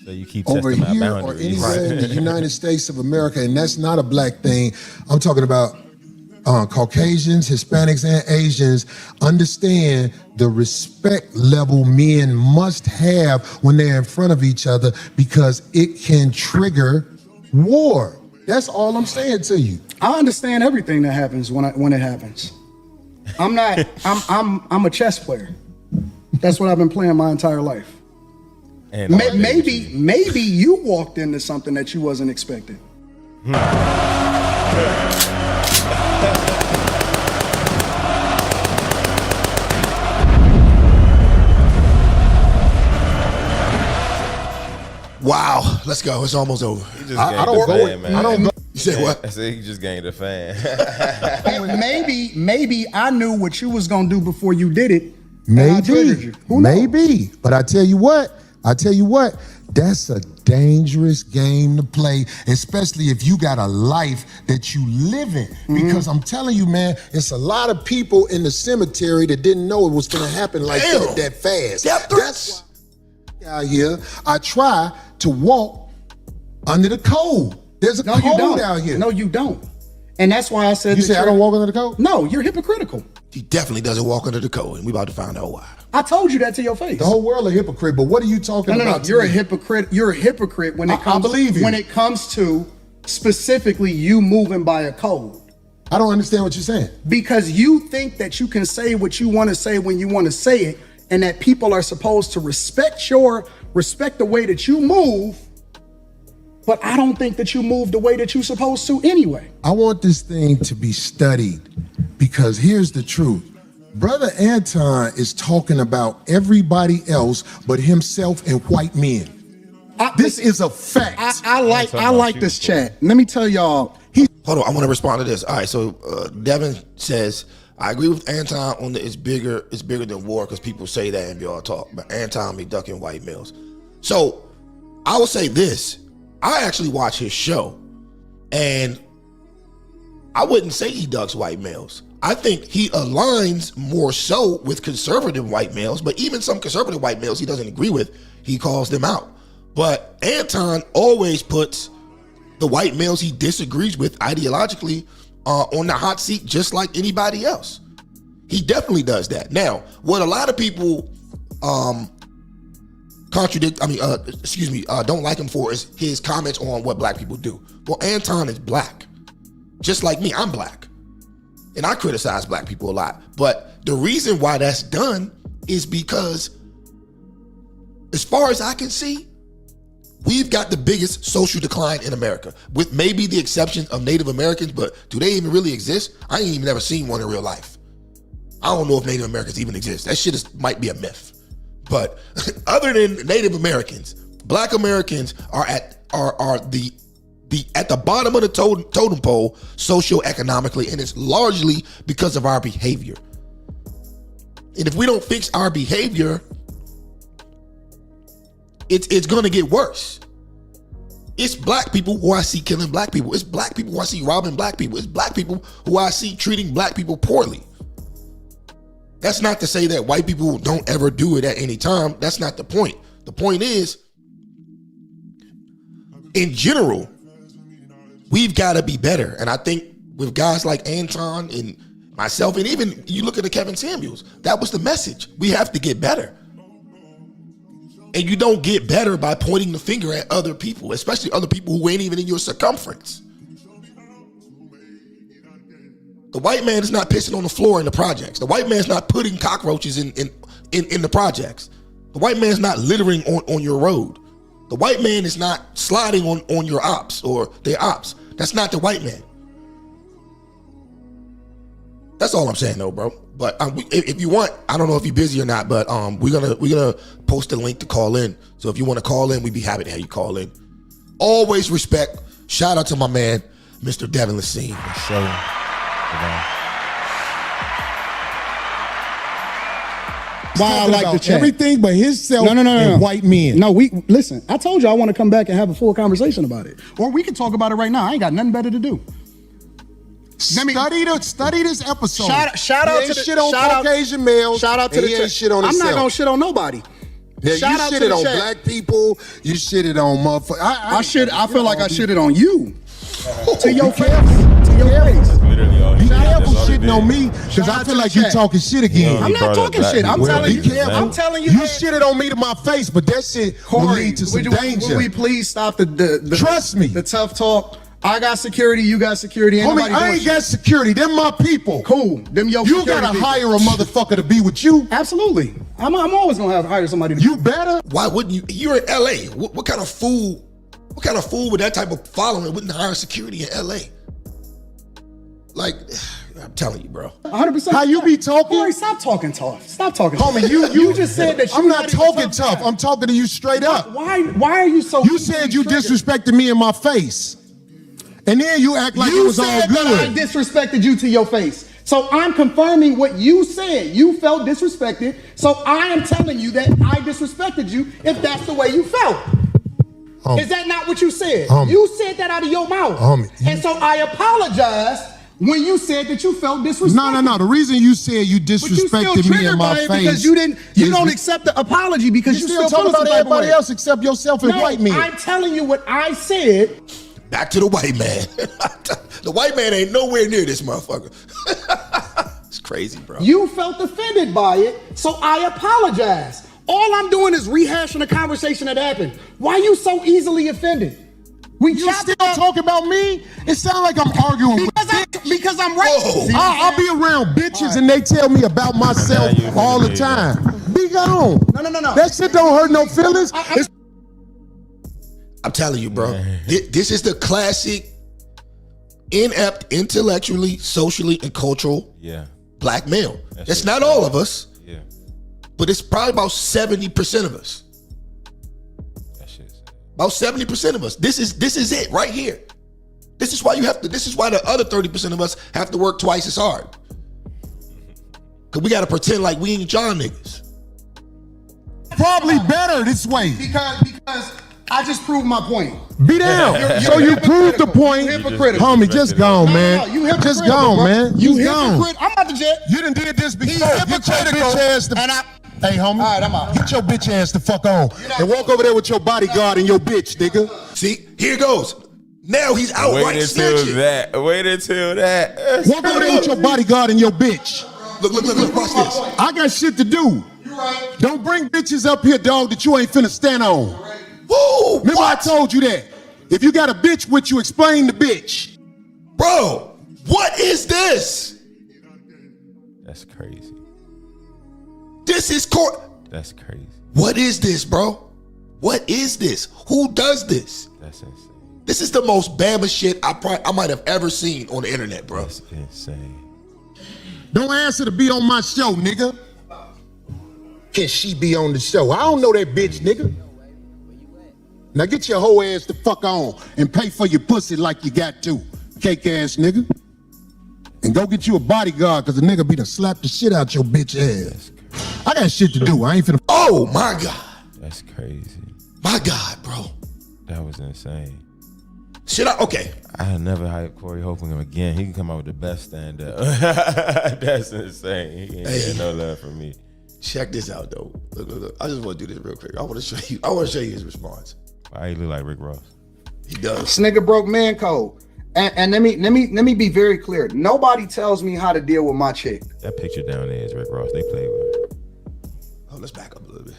So you keep over testing here my or boundaries. anywhere in the United States of America, and that's not a black thing. I'm talking about Caucasians, Hispanics, and Asians understand the respect level men must have when they're in front of each other because it can trigger war. That's all I'm saying to you. I understand everything that happens when it happens. I'm a chess player. That's what I've been playing my entire life. And maybe you walked into something that you wasn't expecting. Wow, let's go. It's almost over. I don't go with, man. I don't go. You said what? I said he just gained a fan. Maybe I knew what you was gonna do before you did it. Maybe. Maybe. But I tell you what, that's a dangerous game to play, especially if you got a life that you live in. Because I'm telling you, man, it's a lot of people in the cemetery that didn't know it was gonna happen like that fast. That's out here. I try to walk under the code. There's a code out here. No, you don't. And that's why I said you say I don't walk under the code? No, you're hypocritical. He definitely doesn't walk under the code, and we about to find out why. I told you that to your face. The whole world a hypocrite, but what are you talking about? No, you're a hypocrite. You're a hypocrite when it comes. I believe you. When it comes to specifically you moving by a code. I don't understand what you're saying. Because you think that you can say what you want to say when you want to say it, and that people are supposed to respect the way that you move. But I don't think that you move the way that you're supposed to anyway. I want this thing to be studied because here's the truth. Brother Anton is talking about everybody else but himself and white men. This is a fact. I like this chat. Let me tell y'all. Hold on, I want to respond to this. All right, so Devin says, I agree with Anton on the it's bigger than war because people say that and y'all talk, but Anton be ducking white males. So I will say this. I actually watch his show, and I wouldn't say he ducks white males. I think he aligns more so with conservative white males, but even some conservative white males he doesn't agree with, he calls them out. But Anton always puts the white males he disagrees with ideologically on the hot seat just like anybody else. He definitely does that. Now, what a lot of people don't like him for is his comments on what black people do. Well, Anton is black. Just like me, I'm black. And I criticize black people a lot. But the reason why that's done is because, as far as I can see, we've got the biggest social decline in America, with maybe the exception of Native Americans, but do they even really exist? I ain't even never seen one in real life. I don't know if Native Americans even exist. That shit might be a myth. But other than Native Americans, Black Americans are at the bottom of the totem pole socioeconomically, and it's largely because of our behavior. And if we don't fix our behavior, it's going to get worse. It's black people who I see killing black people. It's black people who I see robbing black people. It's black people who I see treating black people poorly. That's not to say that white people don't ever do it at any time. That's not the point. The point is, in general, we've got to be better. And I think with guys like Anton and myself, and even you look at the Kevin Samuels, that was the message. We have to get better. And you don't get better by pointing the finger at other people, especially other people who ain't even in your circumference. The white man is not pissing on the floor in the projects. The white man's not putting cockroaches in the projects. The white man's not littering on your road. The white man is not sliding on your ops or their ops. That's not the white man. That's all I'm saying though, bro. But if you want, I don't know if you're busy or not, but we're gonna post a link to call in. So if you want to call in, we'd be happy to have you call in. Always respect. Shout out to my man, Mr. Devin Lassine. Why I like the chat. Everything but himself and white men. No, listen, I told you I want to come back and have a full conversation about it. Or we can talk about it right now. I ain't got nothing better to do. Study this episode. Shout out to the shit on Caucasian males. Shout out to the chat. Shit on I'm himself. not gonna shit on nobody. Yeah, Shout you out shitted to the on chat. black people. You shitted on motherfuckers. I feel like I shitted on you. To your face. To your face. literally all he Be did. careful That's all he shitting on did. me, because I Shout feel out like to you the talking shit again. I'm not talking shit. I'm Well, telling be you. careful. I'm telling you. You shitted on me to my face, but that shit will Corey, lead to some would danger. we please stop the Trust me. the tough talk? I got security. You got security. Ain't Homie, nobody I doing ain't shit. got security. Them my people. Cool. Them your You security gotta people. hire a motherfucker to be with you. Absolutely. I'm always gonna hire somebody. You better. Why wouldn't you? You're in LA. What kind of fool? What kind of fool with that type of following wouldn't hire security in LA? Like, I'm telling you, bro. 100%. How you be talking? Corey, stop talking tough. Stop talking. Homie, you just said that. I'm not talking tough. I'm talking to you straight up. Why are you so? You said you disrespected me in my face. And then you act like it was all said that I good. disrespected you to your face. So I'm confirming what you said. You felt disrespected. So I am telling you that I disrespected you if that's the way you felt. Is that not what you said? You said that out of your mouth. And so I apologized when you said that you felt disrespected. No. The reason you said you disrespected me in my face because you don't accept the apology because you you still feel talking about some type of everybody way. else except yourself and No, white men. I'm telling you what I said. Back to the white man. The white man ain't nowhere near this motherfucker. It's crazy, bro. You felt offended by it, so I apologize. All I'm doing is rehashing a conversation that happened. Why are you so easily offended? You still talking about me? It sounds like I'm arguing because I'm right. I'll be around bitches and they tell me about myself all the time. Be gone. No. That shit don't hurt no feelings. I'm telling you, bro. This is the classic, inept, intellectually, socially, and cultural black male. That's not all of us. Yeah. But it's probably about 70% of us. About 70% of us. This is it right here. This is why the other 30% of us have to work twice as hard. Cause we gotta pretend like we ain't John niggas. Probably better this way. Because I just proved my point. Be down. So you proved the point. Homie, just gone, man. You hypocritical, Just gone, bro. man. You gone. I'm out the jet. You done did this before. Get your bitch ass the Hey, homie. All right, I'm out. Get your bitch ass the fuck on. And walk over there with your bodyguard and your bitch, nigga. See, here it goes. Now he's outright Wait until that. Walk over there with your bodyguard and your bitch. Look, watch this. I got shit to do. Don't bring bitches up here, dog, that you ain't finna stand on. Woo, Remember I told you that. If you got a bitch with you, explain the bitch. Bro, what is this? That's crazy. This is That's crazy. What is this, bro? What is this? Who does this? That's insane. This is the most Bama shit I might have ever seen on the internet, bro. That's insane. Don't ask her to be on my show, nigga. Can she be on the show? I don't know that bitch, nigga. Now get your whole ass the fuck on and pay for your pussy like you got to, cake ass nigga. And go get you a bodyguard, cause the nigga be done slap the shit out your bitch ass. I got shit to do. I ain't finna. Oh my God. That's crazy. My God, bro. That was insane. Okay. I never hype Corey Holcomb again. He can come out with the best stand up. That's insane. He ain't get no love from me. Check this out though. Look. I just want to do this real quick. I want to show you his response. Why he look like Rick Ross? He does. This nigga broke man code. And let me be very clear. Nobody tells me how to deal with my chick. That picture down there is Rick Ross. They play with. Oh, let's back up a little bit.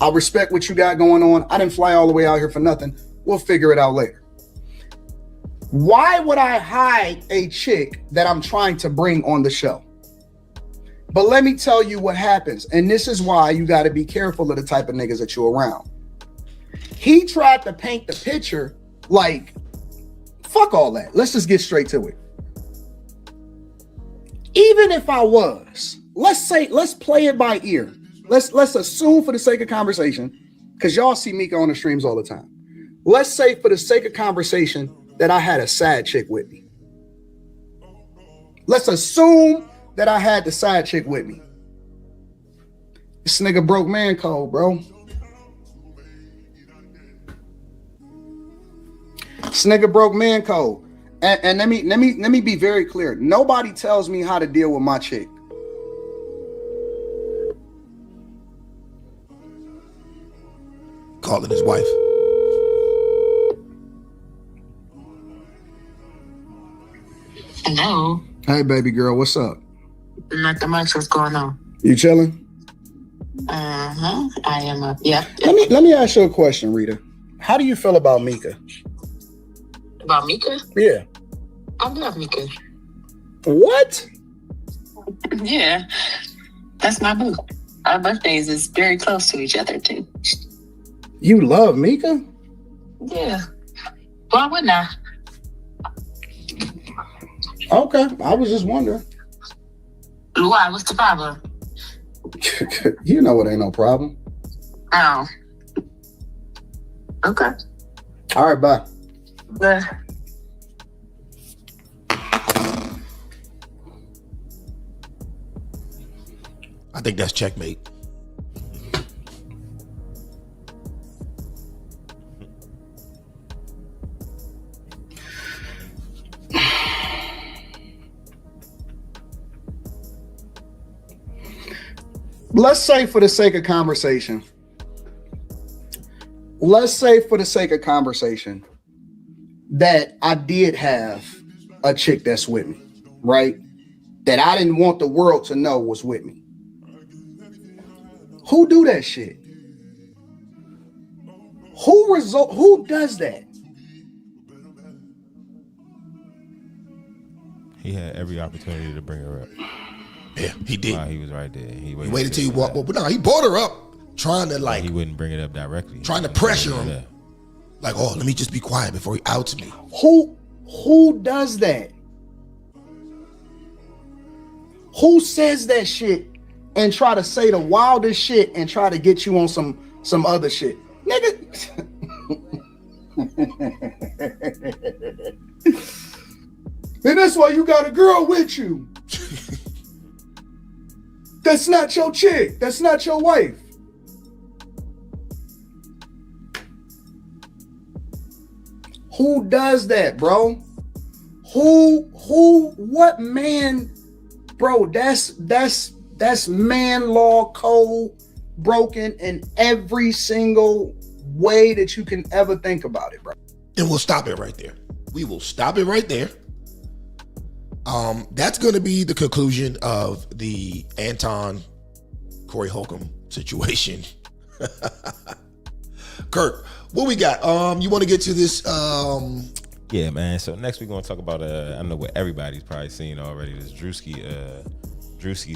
I respect what you got going on. I didn't fly all the way out here for nothing. We'll figure it out later. Why would I hide a chick that I'm trying to bring on the show? But let me tell you what happens. And this is why you got to be careful of the type of niggas that you're around. He tried to paint the picture like, fuck all that. Let's just get straight to it. Even if I was, let's play it by ear. Let's assume for the sake of conversation, because y'all see Mika on the streams all the time. Let's say for the sake of conversation that I had a side chick with me. Let's assume that I had the side chick with me. This nigga broke man code, bro. This nigga broke man code. And let me be very clear. Nobody tells me how to deal with my chick. Calling his wife. Hello. Hey, baby girl, what's up? Nothing much. What's going on? You chilling? I am up. Yep. Let me ask you a question, Rita. How do you feel about Mika? About Mika? Yeah. I love Mika. What? Yeah. That's my boo. Our birthdays is very close to each other, too. You love Mika? Yeah. Why wouldn't I? Okay, I was just wondering. Why? What's the problem? You know it ain't no problem. Oh. Okay. All right, bye. Bye. I think that's checkmate. Let's say for the sake of conversation, that I did have a chick that's with me, right? That I didn't want the world to know was with me. Who do that shit? Who does that? He had every opportunity to bring her up. Yeah, he did. While he was right there. He waited till he walked. But no, he brought her up, trying to like. He wouldn't bring it up directly. Trying to pressure him. Like, oh, let me just be quiet before he outs me. Who does that? Who says that shit and try to say the wildest shit and try to get you on some other shit? Nigga. And that's why you got a girl with you. That's not your chick. That's not your wife. Who does that, bro? What man, bro? That's man law code broken in every single way that you can ever think about it, bro. And we'll stop it right there. We will stop it right there. That's going to be the conclusion of the Anton Corey Holcomb situation. Kirk, what we got? You want to get to this? Yeah, man. So next we're gonna talk about I know what everybody's probably seen already. This Druski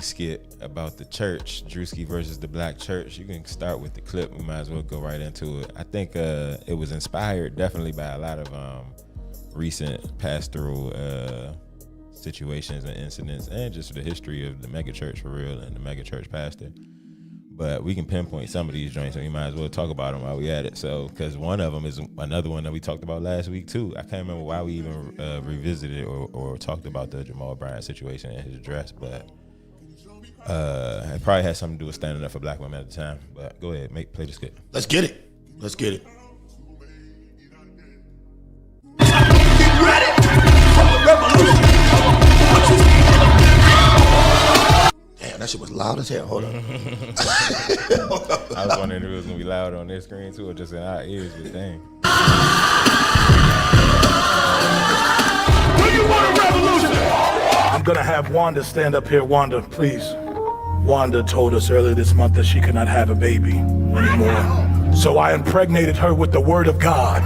skit about the church, Druski versus the black church. You can start with the clip. We might as well go right into it. I think it was inspired definitely by a lot of recent pastoral situations and incidents, and just the history of the mega church for real and the mega church pastor. But we can pinpoint some of these joints, and we might as well talk about them while we at it. So, because one of them is another one that we talked about last week too. I can't remember why we even revisited or talked about the Jamal Bryant situation and his address, but it probably had something to do with standing up for black women at the time. But go ahead, play the skit. Let's get it. Let's get it. Damn, that shit was loud as hell. Hold on. I was wondering if it was gonna be loud on their screen too, or just in our ears. But dang. Do you want a revolution? I'm gonna have Wanda stand up here. Wanda, please. Wanda told us earlier this month that she could not have a baby anymore. So I impregnated her with the word of God.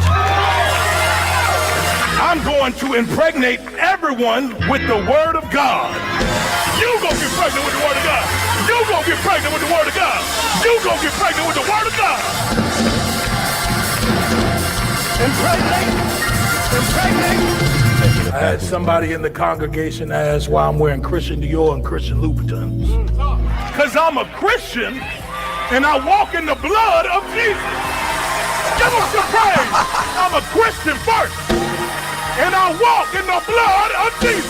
I'm going to impregnate everyone with the word of God. You gonna get pregnant with the word of God. You gonna get pregnant with the word of God. You gonna get pregnant with the word of God. Impregnate. I had somebody in the congregation ask why I'm wearing Christian Dior and Christian Louboutins. Because I'm a Christian and I walk in the blood of Jesus. Give him some praise. I'm a Christian first and I walk in the blood of Jesus.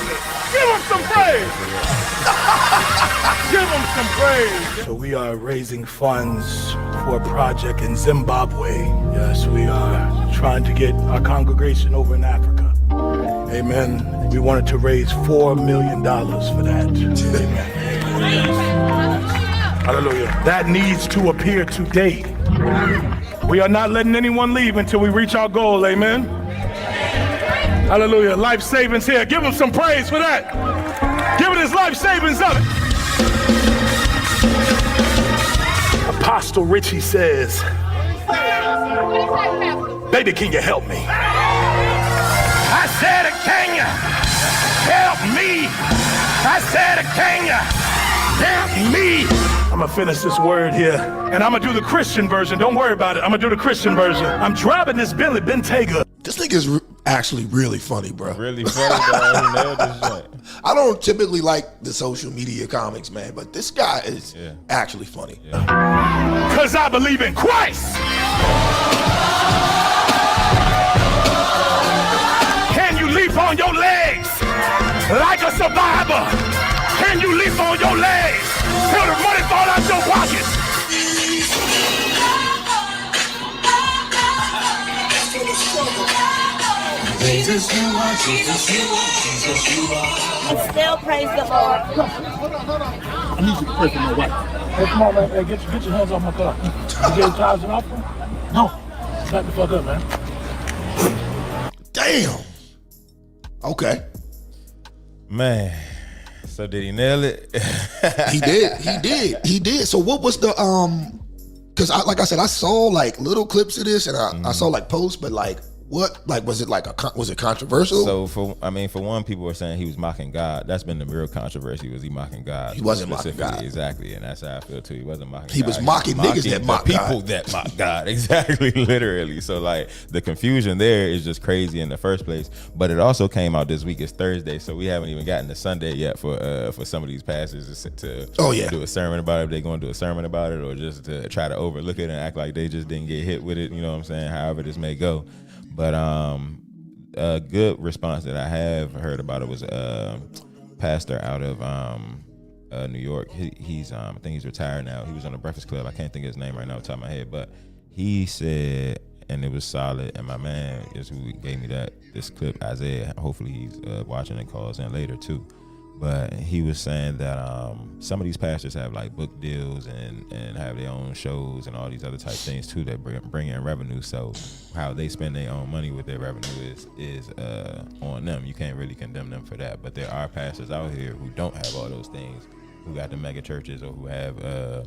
Give him some praise. Give him some praise. So we are raising funds for a project in Zimbabwe. Yes, we are trying to get our congregation over in Africa. Amen. We wanted to raise $4 million for that. Amen. Hallelujah. That needs to appear today. We are not letting anyone leave until we reach our goal. Amen. Hallelujah. Life savings here. Give him some praise for that. Give it his life savings of it. Apostle Richie says, baby, can you help me? I said, can you help me? I said, can you help me? I'm gonna finish this word here, and I'm gonna do the Christian version. Don't worry about it. I'm gonna do the Christian version. I'm driving this Bentley Bentayga. This nigga's actually really funny, bro. Really funny, bro. I don't typically like the social media comics, man, but this guy is actually funny. Because I believe in Christ. Can you leap on your legs like a survivor? Can you leap on your legs till the money fall out your pockets? Jesus, you are, Jesus, you are, Jesus, you are. Still praise the Lord. I need you to pray for my wife. Hey, come on, man. Hey, get your hands off my car. You getting tithes and offering? No. Back the fuck up, man. Damn. Okay. Man. So did he nail it? He did. So what was the because like I said, I saw like little clips of this and I saw like posts, but like what, like was it like was it controversial? So for one, people were saying he was mocking God. That's been the real controversy. Was he mocking God? He wasn't mocking God. Exactly, and that's how I feel too. He wasn't mocking. He was mocking niggas that mock God. People that mock God. Exactly, literally. So like the confusion there is just crazy in the first place. But it also came out this week. It's Thursday, so we haven't even gotten to Sunday yet for some of these pastors to do a sermon about it. If they're going to do a sermon about it, or just to try to overlook it and act like they just didn't get hit with it. You know what I'm saying? However this may go. But a good response that I have heard about it was a pastor out of New York. He's I think he's retired now. He was on the Breakfast Club. I can't think of his name right now off the top of my head, but he said, and it was solid. And my man is who gave me this clip, Isaiah. Hopefully he's watching and calls in later too. But he was saying that some of these pastors have like book deals and have their own shows and all these other type things too that bring in revenue. So how they spend their own money with their revenue is on them. You can't really condemn them for that. But there are pastors out here who don't have all those things, who got the mega churches or who have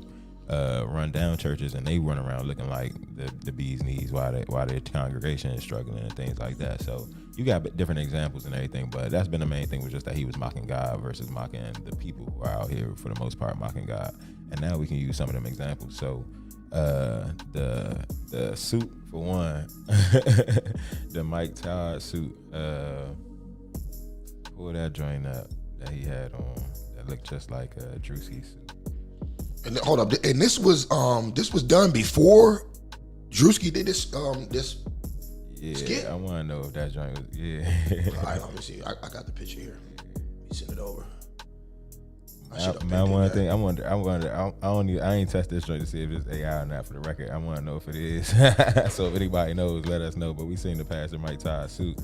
run down churches, and they run around looking like the bee's knees while their congregation is struggling and things like that. So you got different examples and everything, but that's been the main thing, was just that he was mocking God versus mocking the people who are out here for the most part mocking God. And now we can use some of them examples. So the suit for one, the Mike Todd suit, pull that joint up that he had on that looked just like a Druski suit. And hold up, and this was done before Druski did this skit? I want to know if that joint was All right, let me see. I got the picture here. Let me send it over. I ain't test this joint to see if it's AI or not for the record. I want to know if it is. So if anybody knows, let us know. But we seen the pastor Mike Todd suit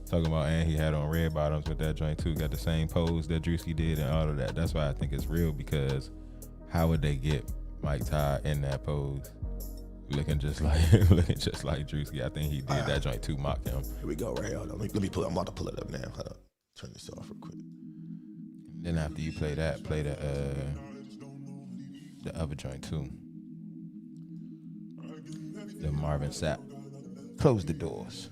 talking about, and he had on red bottoms with that joint too. Got the same pose that Druski did and all of that. That's why I think it's real, because how would they get Mike Todd in that pose? Looking just like Druski. I think he did that joint to mock him. Here we go, right here. Let me pull it. I'm about to pull it up now. Hold up. Turn this off real quick. Then after you play that, play the other joint too. The Marvin Sapp. Close the doors.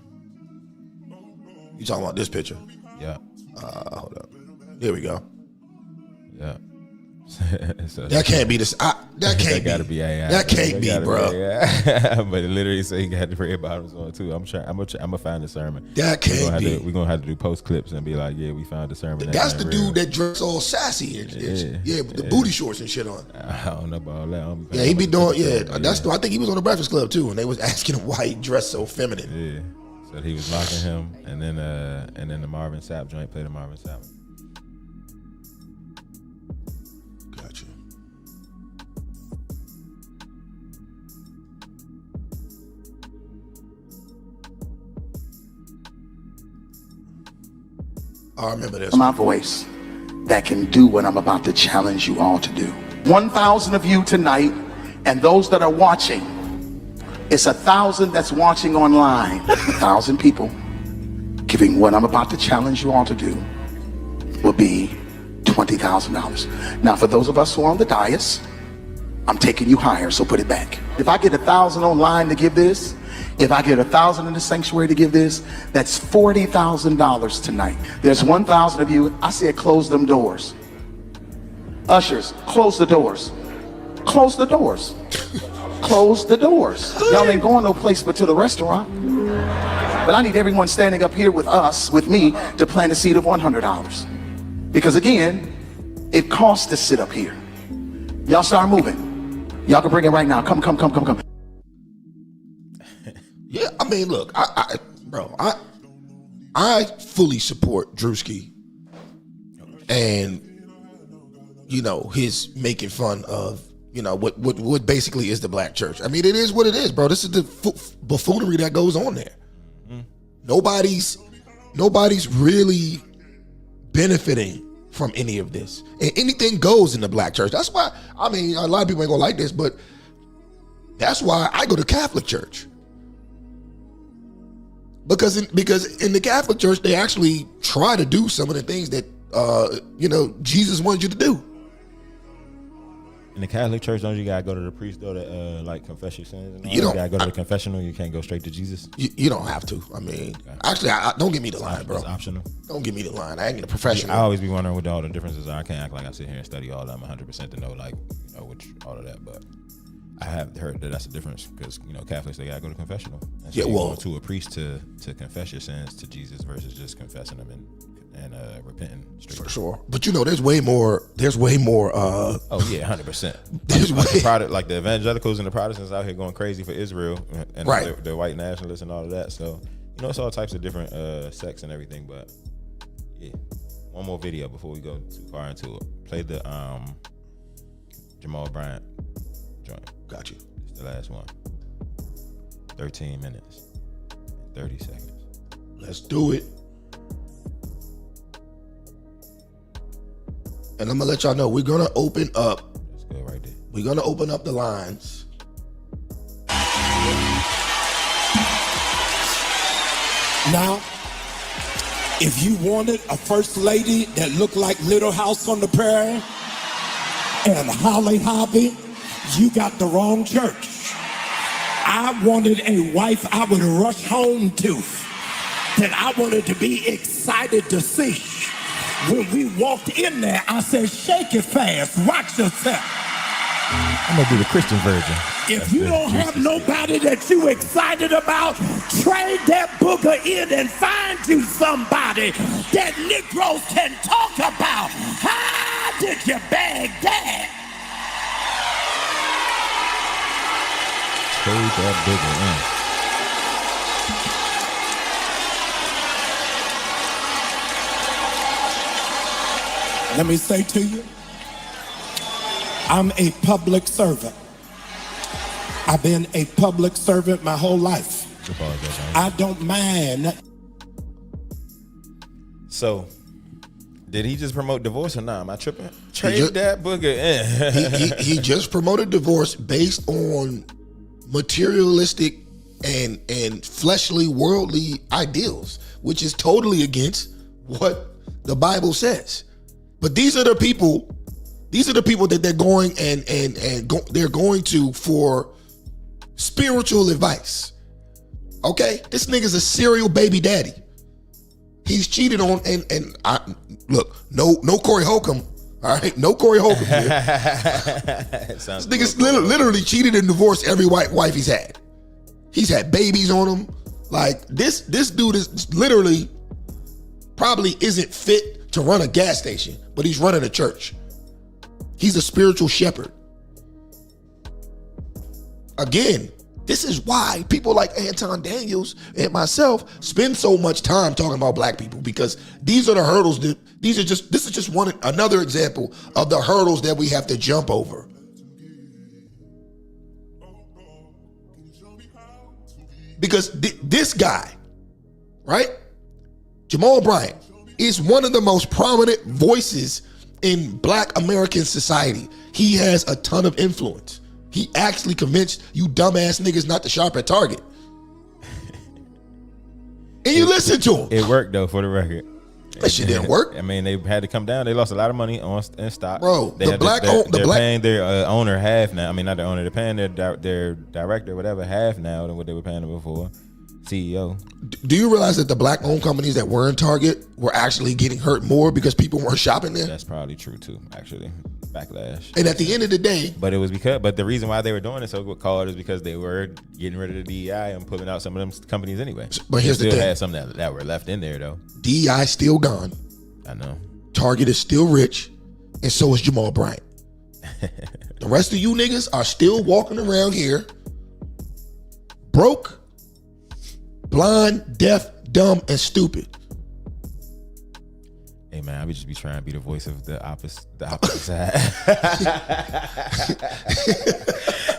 You talking about this picture? Yeah. Hold up. Here we go. Yeah. So that can't be this. That can't be. Gotta be AI. That can't be, bro. But it literally say he got the red bottoms on too. I'm gonna find the sermon. That can't be. We're gonna have to do post clips and be like, yeah, we found the sermon. That's the dude that dressed all sassy and with the booty shorts and shit on. I don't know about all that. Yeah, he be doing. I think he was on the Breakfast Club too, and they was asking him why he dressed so feminine. Yeah. So he was mocking him, and then the Marvin Sapp joint played the Marvin Sapp. I remember this. My voice that can do what I'm about to challenge you all to do. 1,000 of you tonight, and those that are watching, it's 1,000 that's watching online. 1,000 people. giving what I'm about to challenge you all to do will be $20,000. Now, for those of us who are on the dais, I'm taking you higher, so put it back. If I get 1,000 online to give this, if I get 1,000 in the sanctuary to give this, that's $40,000 tonight. There's 1,000 of you. I said close them doors. Ushers, close the doors. Close the doors. Close the doors. Y'all ain't going no place but to the restaurant. But I need everyone standing up here with us, with me, to plant a seed of $100. Because again, it costs to sit up here. Y'all start moving. Y'all can bring it right now. Come. Yeah, I mean, look, I fully support Druski and, you know, his making fun of, you know, what basically is the black church. I mean, it is what it is, bro. This is the buffoonery that goes on there. Mm-hmm. Nobody's really benefiting from any of this. And anything goes in the black church. That's why, I mean, a lot of people ain't gonna like this, but that's why I go to Catholic church. Because in the Catholic church, they actually try to do some of the things that, you know, Jesus wanted you to do. In the Catholic church, don't you gotta go to the priest though to like confess your sins? And all? You gotta go to the confessional. You can't go straight to Jesus. You don't have to. I mean, actually, don't give me the line, bro. It's optional. Don't give me the line. I ain't a professional. I always be wondering what all the differences are. I can't act like I sit here and study all of them 100% to know, like, you know, all of that. But I have heard that that's a difference because, you know, Catholics, they gotta go to confessional. And so you go to a priest to confess your sins to Jesus versus just confessing them and repenting straight. For sure. But you know, there's way more oh yeah, 100%. There's like the evangelicals and the Protestants out here going crazy for Israel and right. the white nationalists and all of that. So, you know, it's all types of different sects and everything. But yeah, one more video before we go too far into it. Play the Jamal Bryant joint. Got you. It's the last one. 13 minutes and 30 seconds. Let's do it. And I'm gonna let y'all know we're gonna open up. Let's go right there. We're gonna open up the lines. Now, if you wanted a first lady that looked like Little House on the Prairie and Holly Hobby, you got the wrong church. I wanted a wife I would rush home to, that I wanted to be excited to see. When we walked in there, I said, shake it fast, watch yourself. I'm gonna do the Christian version. If you don't have nobody that you excited about, trade that booger in and find you somebody that Negroes can talk about. How did you bag that? Trade that booger in. Let me say to you, I'm a public servant. I've been a public servant my whole life. I don't mind. So, did he just promote divorce or not? Am I tripping? Trade that booger in. he just promoted divorce based on materialistic and fleshly, worldly ideals, which is totally against what the Bible says. But these are the people that they're going and they're going to for spiritual advice. Okay? This nigga's a serial baby daddy. He's cheated on and I look, no Corey Holcomb. All right, no Corey Holcomb here. This nigga's literally cheated and divorced every white wife he's had. He's had babies on him. Like this dude is literally probably isn't fit to run a gas station, but he's running a church. He's a spiritual shepherd. Again, this is why people like Anton Daniels and myself spend so much time talking about black people, because these are the hurdles that this is just another example of the hurdles that we have to jump over. Because this guy, right? Jamal Bryant is one of the most prominent voices in black American society. He has a ton of influence. He actually convinced you dumbass niggas not to shop at Target. And you listen to them. It worked though, for the record. That shit didn't work. I mean, they had to come down. They lost a lot of money in stock. Bro, they're paying their owner half now. I mean, not the owner. They're paying their director, whatever, half now than what they were paying them before. CEO. Do you realize that the black-owned companies that were in Target were actually getting hurt more because people weren't shopping there? That's probably true too, actually. Backlash. And at the end of the day, but the reason why they were doing it so called is because they were getting rid of the DEI and pulling out some of them companies anyway. But here's the thing: had some that were left in there though. DEI still gone. I know. Target is still rich, and so is Jamal Bryant. The rest of you niggas are still walking around here broke, blind, deaf, dumb, and stupid. Hey man, I would just be trying to be the voice of the opposite side.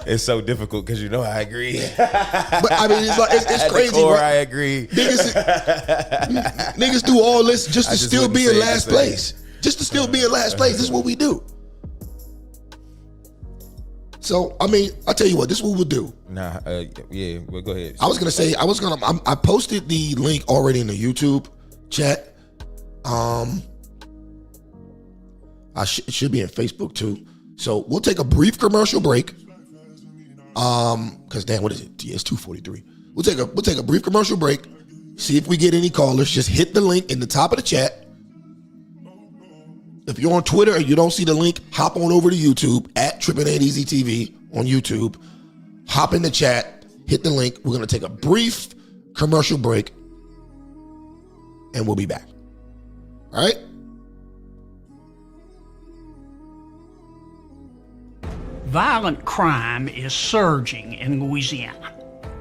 It's so difficult because I agree. But I mean, it's crazy. Core, right? I agree. Niggas do all this just to still be in last place. Just to still be in last place. This is what we do. So I mean, I'll tell you what. This is what we'll do. Yeah. Well, go ahead. I was gonna say I posted the link already in the YouTube chat. It should be in Facebook too. So we'll take a brief commercial break. Because damn, what is it? Yeah, it's 2:43. We'll take a brief commercial break. See if we get any callers. Just hit the link in the top of the chat. If you're on Twitter and you don't see the link, hop on over to YouTube at Trippin' Ain't Easy TV on YouTube. Hop in the chat, hit the link. We're gonna take a brief commercial break, and we'll be back. All right. Violent crime is surging in Louisiana.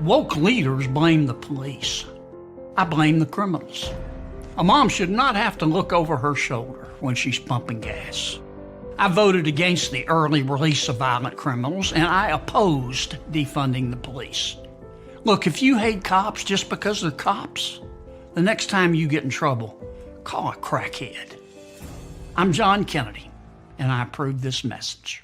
Woke leaders blame the police. I blame the criminals. A mom should not have to look over her shoulder when she's pumping gas. I voted against the early release of violent criminals, and I opposed defunding the police. Look, if you hate cops just because they're cops, the next time you get in trouble, call a crackhead. I'm John Kennedy, and I approve this message.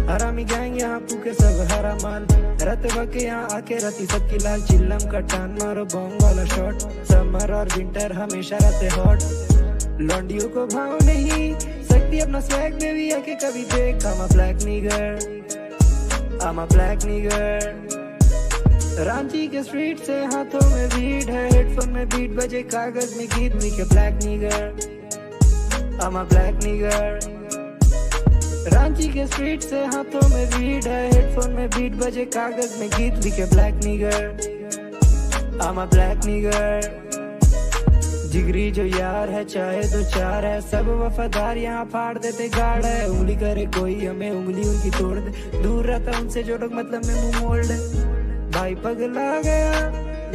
हरामी gang यहाँ पूके सब हरा माल रहते वक्त यहाँ आके रहती सबकी लाल चिल्लम का टान मारो बॉम्ब वाला शॉट समर और विंटर हमेशा रहते हॉट लॉन्डियों को भाव नहीं सकती अपना स्वैग में भी आके कभी देख I'm a black nigger I'm a black nigger Ranchi के स्ट्रीट से हाथों में भीड़ है हेडफोन में बीट बजे कागज में गीत लिखे black nigger I'm a black nigger Ranchi के स्ट्रीट से हाथों में भीड़ है हेडफोन में बीट बजे कागज में गीत लिखे black nigger I'm a black nigger जिगरी जो यार है चाहे तो चार है सब वफादार यहाँ फाड़ देते गाड़ है उंगली करे कोई हमें उंगली उनकी तोड़ दे दूर रहता उनसे जो लोग मतलब में मुंह मोड़ दे भाई पगला गया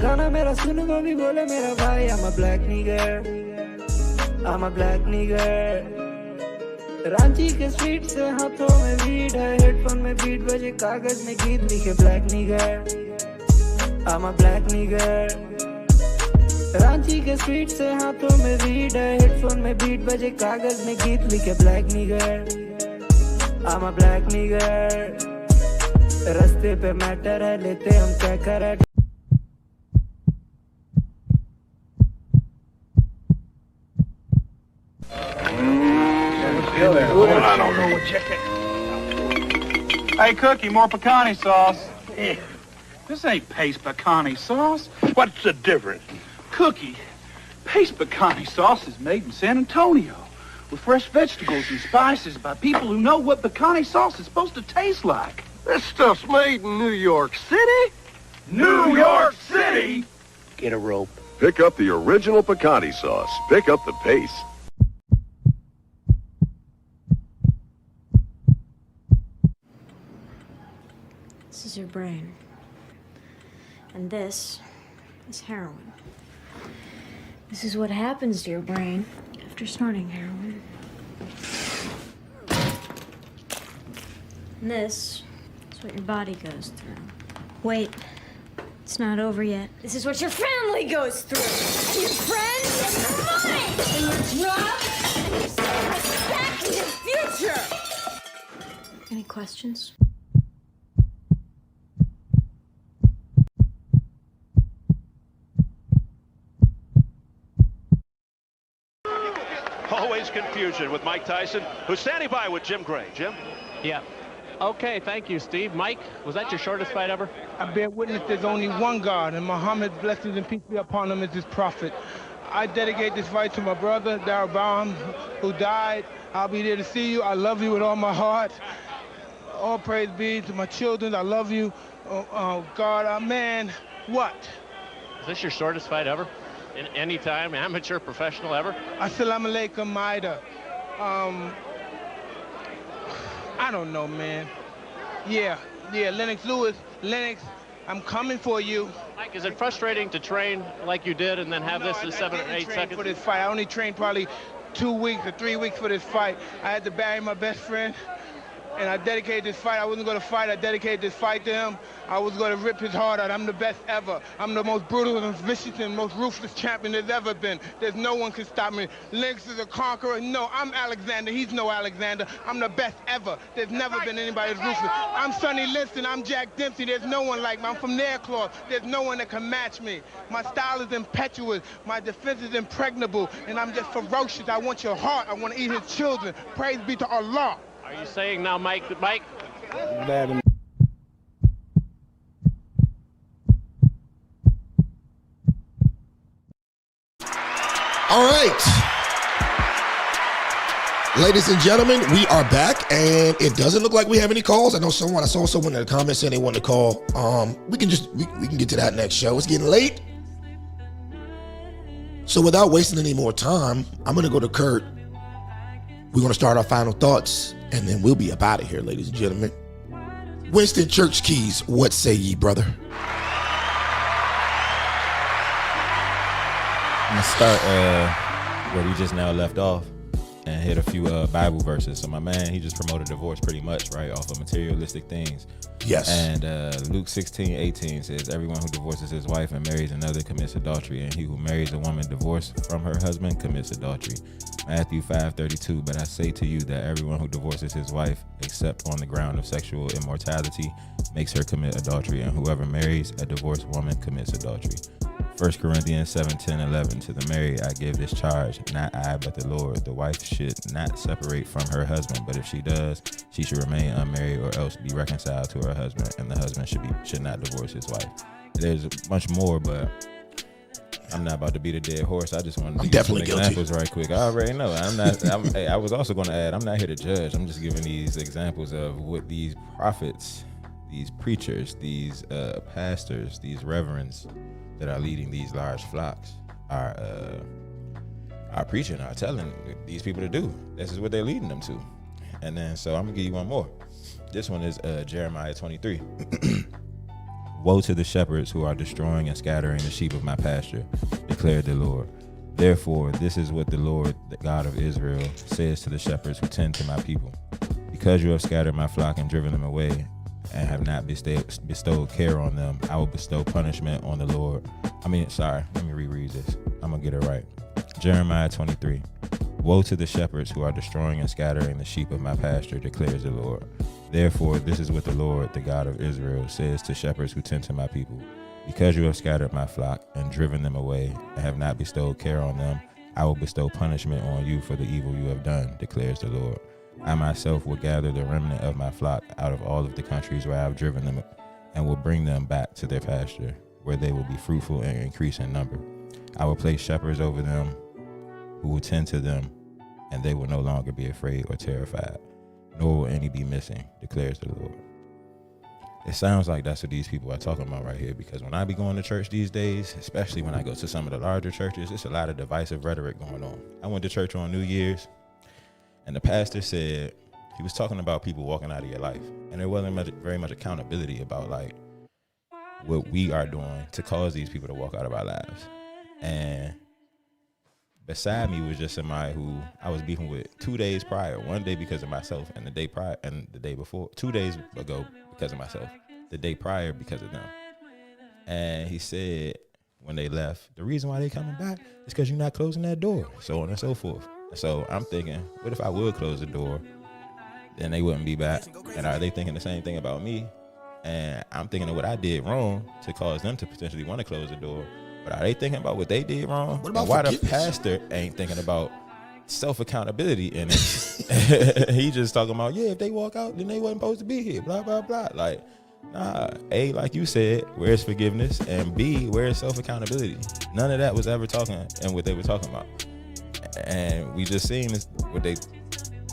गाना मेरा सुन वो भी बोले मेरा भाई I'm a black nigger I'm a black nigger Ranchi के स्ट्रीट से हाथों में भीड़ है हेडफोन में बीट बजे कागज में गीत लिखे black nigger I'm a black nigger Ranchi के स्ट्रीट से हाथों में भीड़ है हेडफोन में बीट बजे कागज में गीत लिखे black nigger I'm a black nigger रास्ते पे मैटर है लेते हम क्या करें I don't know what check it. Hey, Cookie, more pecani sauce. Yeah. This ain't paste pecani sauce. What's the difference? Cookie, paste pecani sauce is made in San Antonio with fresh vegetables and spices by people who know what pecani sauce is supposed to taste like. This stuff's made in New York City? New York City? Get a rope. Pick up the original pecani sauce. Pick up the paste. This is your brain. And this is heroin. This is what happens to your brain after snorting heroin. And this is what your body goes through. Wait, It's not over yet. This is what your family goes through. And your friends, and your money, and your job, and your self-respect, and your future. Any questions? Always confusion with Mike Tyson, who's standing by with Jim Gray. Jim? Yeah. Okay, thank you, Steve. Mike, was that your shortest fight ever? I bear witness there's only one God, and Muhammad's blessings and peace be upon him as his prophet. I dedicate this fight to my brother, Darabam, who died. I'll be there to see you. I love you with all my heart. All praise be to my children. I love you. Oh God, man, what? Is this your shortest fight ever? In any time, amateur, professional, ever? Assalamu alaikum, Maida. I don't know, man. Yeah, Lennox Lewis. Lennox, I'm coming for you. Mike, is it frustrating to train like you did and then have this in 7 or 8 seconds? For this fight, I only trained probably 2 weeks or 3 weeks for this fight. I had to bury my best friend, and I dedicated this fight. I wasn't going to fight. I dedicated this fight to him. I was going to rip his heart out. I'm the best ever. I'm the most brutal and vicious and most ruthless champion there's ever been. There's no one can stop me. Lennox is a conqueror. No, I'm Alexander. He's no Alexander. I'm the best ever. There's never been anybody as ruthless. I'm Sonny Liston. I'm Jack Dempsey. There's no one like me. I'm from their cloth. There's no one that can match me. My style is impetuous. My defense is impregnable. And I'm just ferocious. I want your heart. I want to eat his children. Praise be to Allah. Are you saying now, Mike, Bad. All right. Ladies and gentlemen, we are back, and it doesn't look like we have any calls. I saw someone in the comments saying they wanted to call. We can get to that next show. It's getting late. So without wasting any more time, I'm going to go to Kurt. We're going to start our final thoughts, and then we'll be up out of here, ladies and gentlemen. Winston Church Keys, what say ye, brother? I'm going to start where we just now left off and hit a few Bible verses. So my man, he just promoted divorce pretty much, right, off of materialistic things. Yes. And Luke 16:18 says, everyone who divorces his wife and marries another commits adultery, and he who marries a woman divorced from her husband commits adultery. Matthew 5:32, but I say to you that everyone who divorces his wife, except on the ground of sexual immorality, makes her commit adultery, and whoever marries a divorced woman commits adultery. 1 Corinthians 7:10-11, to the married I give this charge, not I but the Lord. The wife should not separate from her husband, but if she does, she should remain unmarried or else be reconciled to her husband, and the husband should not divorce his wife. There's much more, but I'm not about to beat a dead horse. I just want to give some examples right quick. I already know. I was also going to add, I'm not here to judge. I'm just giving these examples of what these prophets, these preachers, these pastors, these reverends that are leading these large flocks are preaching, are telling these people to do. This is what they're leading them to. And then, so I'm gonna give you one more. This one is Jeremiah 23. Woe to the shepherds who are destroying and scattering the sheep of my pasture, declared the Lord. Therefore, this is what the Lord, the God of Israel, says to the shepherds who tend to my people. Because you have scattered my flock and driven them away, and have not bestowed care on them, I will bestow punishment on the Lord. Let me reread this. I'm going to get it right. Jeremiah 23. Woe to the shepherds who are destroying and scattering the sheep of my pasture, declares the Lord. Therefore, this is what the Lord, the God of Israel, says to shepherds who tend to my people. Because you have scattered my flock and driven them away, and have not bestowed care on them, I will bestow punishment on you for the evil you have done, declares the Lord. I myself will gather the remnant of my flock out of all of the countries where I have driven them, and will bring them back to their pasture, where they will be fruitful and increase in number. I will place shepherds over them who will tend to them, and they will no longer be afraid or terrified, nor will any be missing, declares the Lord. It sounds like that's what these people are talking about right here, because when I be going to church these days, especially when I go to some of the larger churches, it's a lot of divisive rhetoric going on. I went to church on New Year's, and the pastor said, he was talking about people walking out of your life. And there wasn't very much accountability about like what we are doing to cause these people to walk out of our lives. And beside me was just somebody who I was beefing with 2 days prior. One day because of myself, and the day prior, and the day before, 2 days ago because of myself, the day prior because of them. And he said when they left, the reason why they coming back is because you're not closing that door, so on and so forth. So I'm thinking, what if I would close the door? Then they wouldn't be back. And are they thinking the same thing about me? And I'm thinking of what I did wrong to cause them to potentially want to close the door. But are they thinking about what they did wrong? What about why the forgiveness? pastor ain't thinking about self-accountability in it? He just talking about, yeah, if they walk out, then they wasn't supposed to be here, blah, blah, blah. Like, nah, A, like you said, where's forgiveness? And B, where's self-accountability? None of that was ever talking and what they were talking about. And we just seen this, what they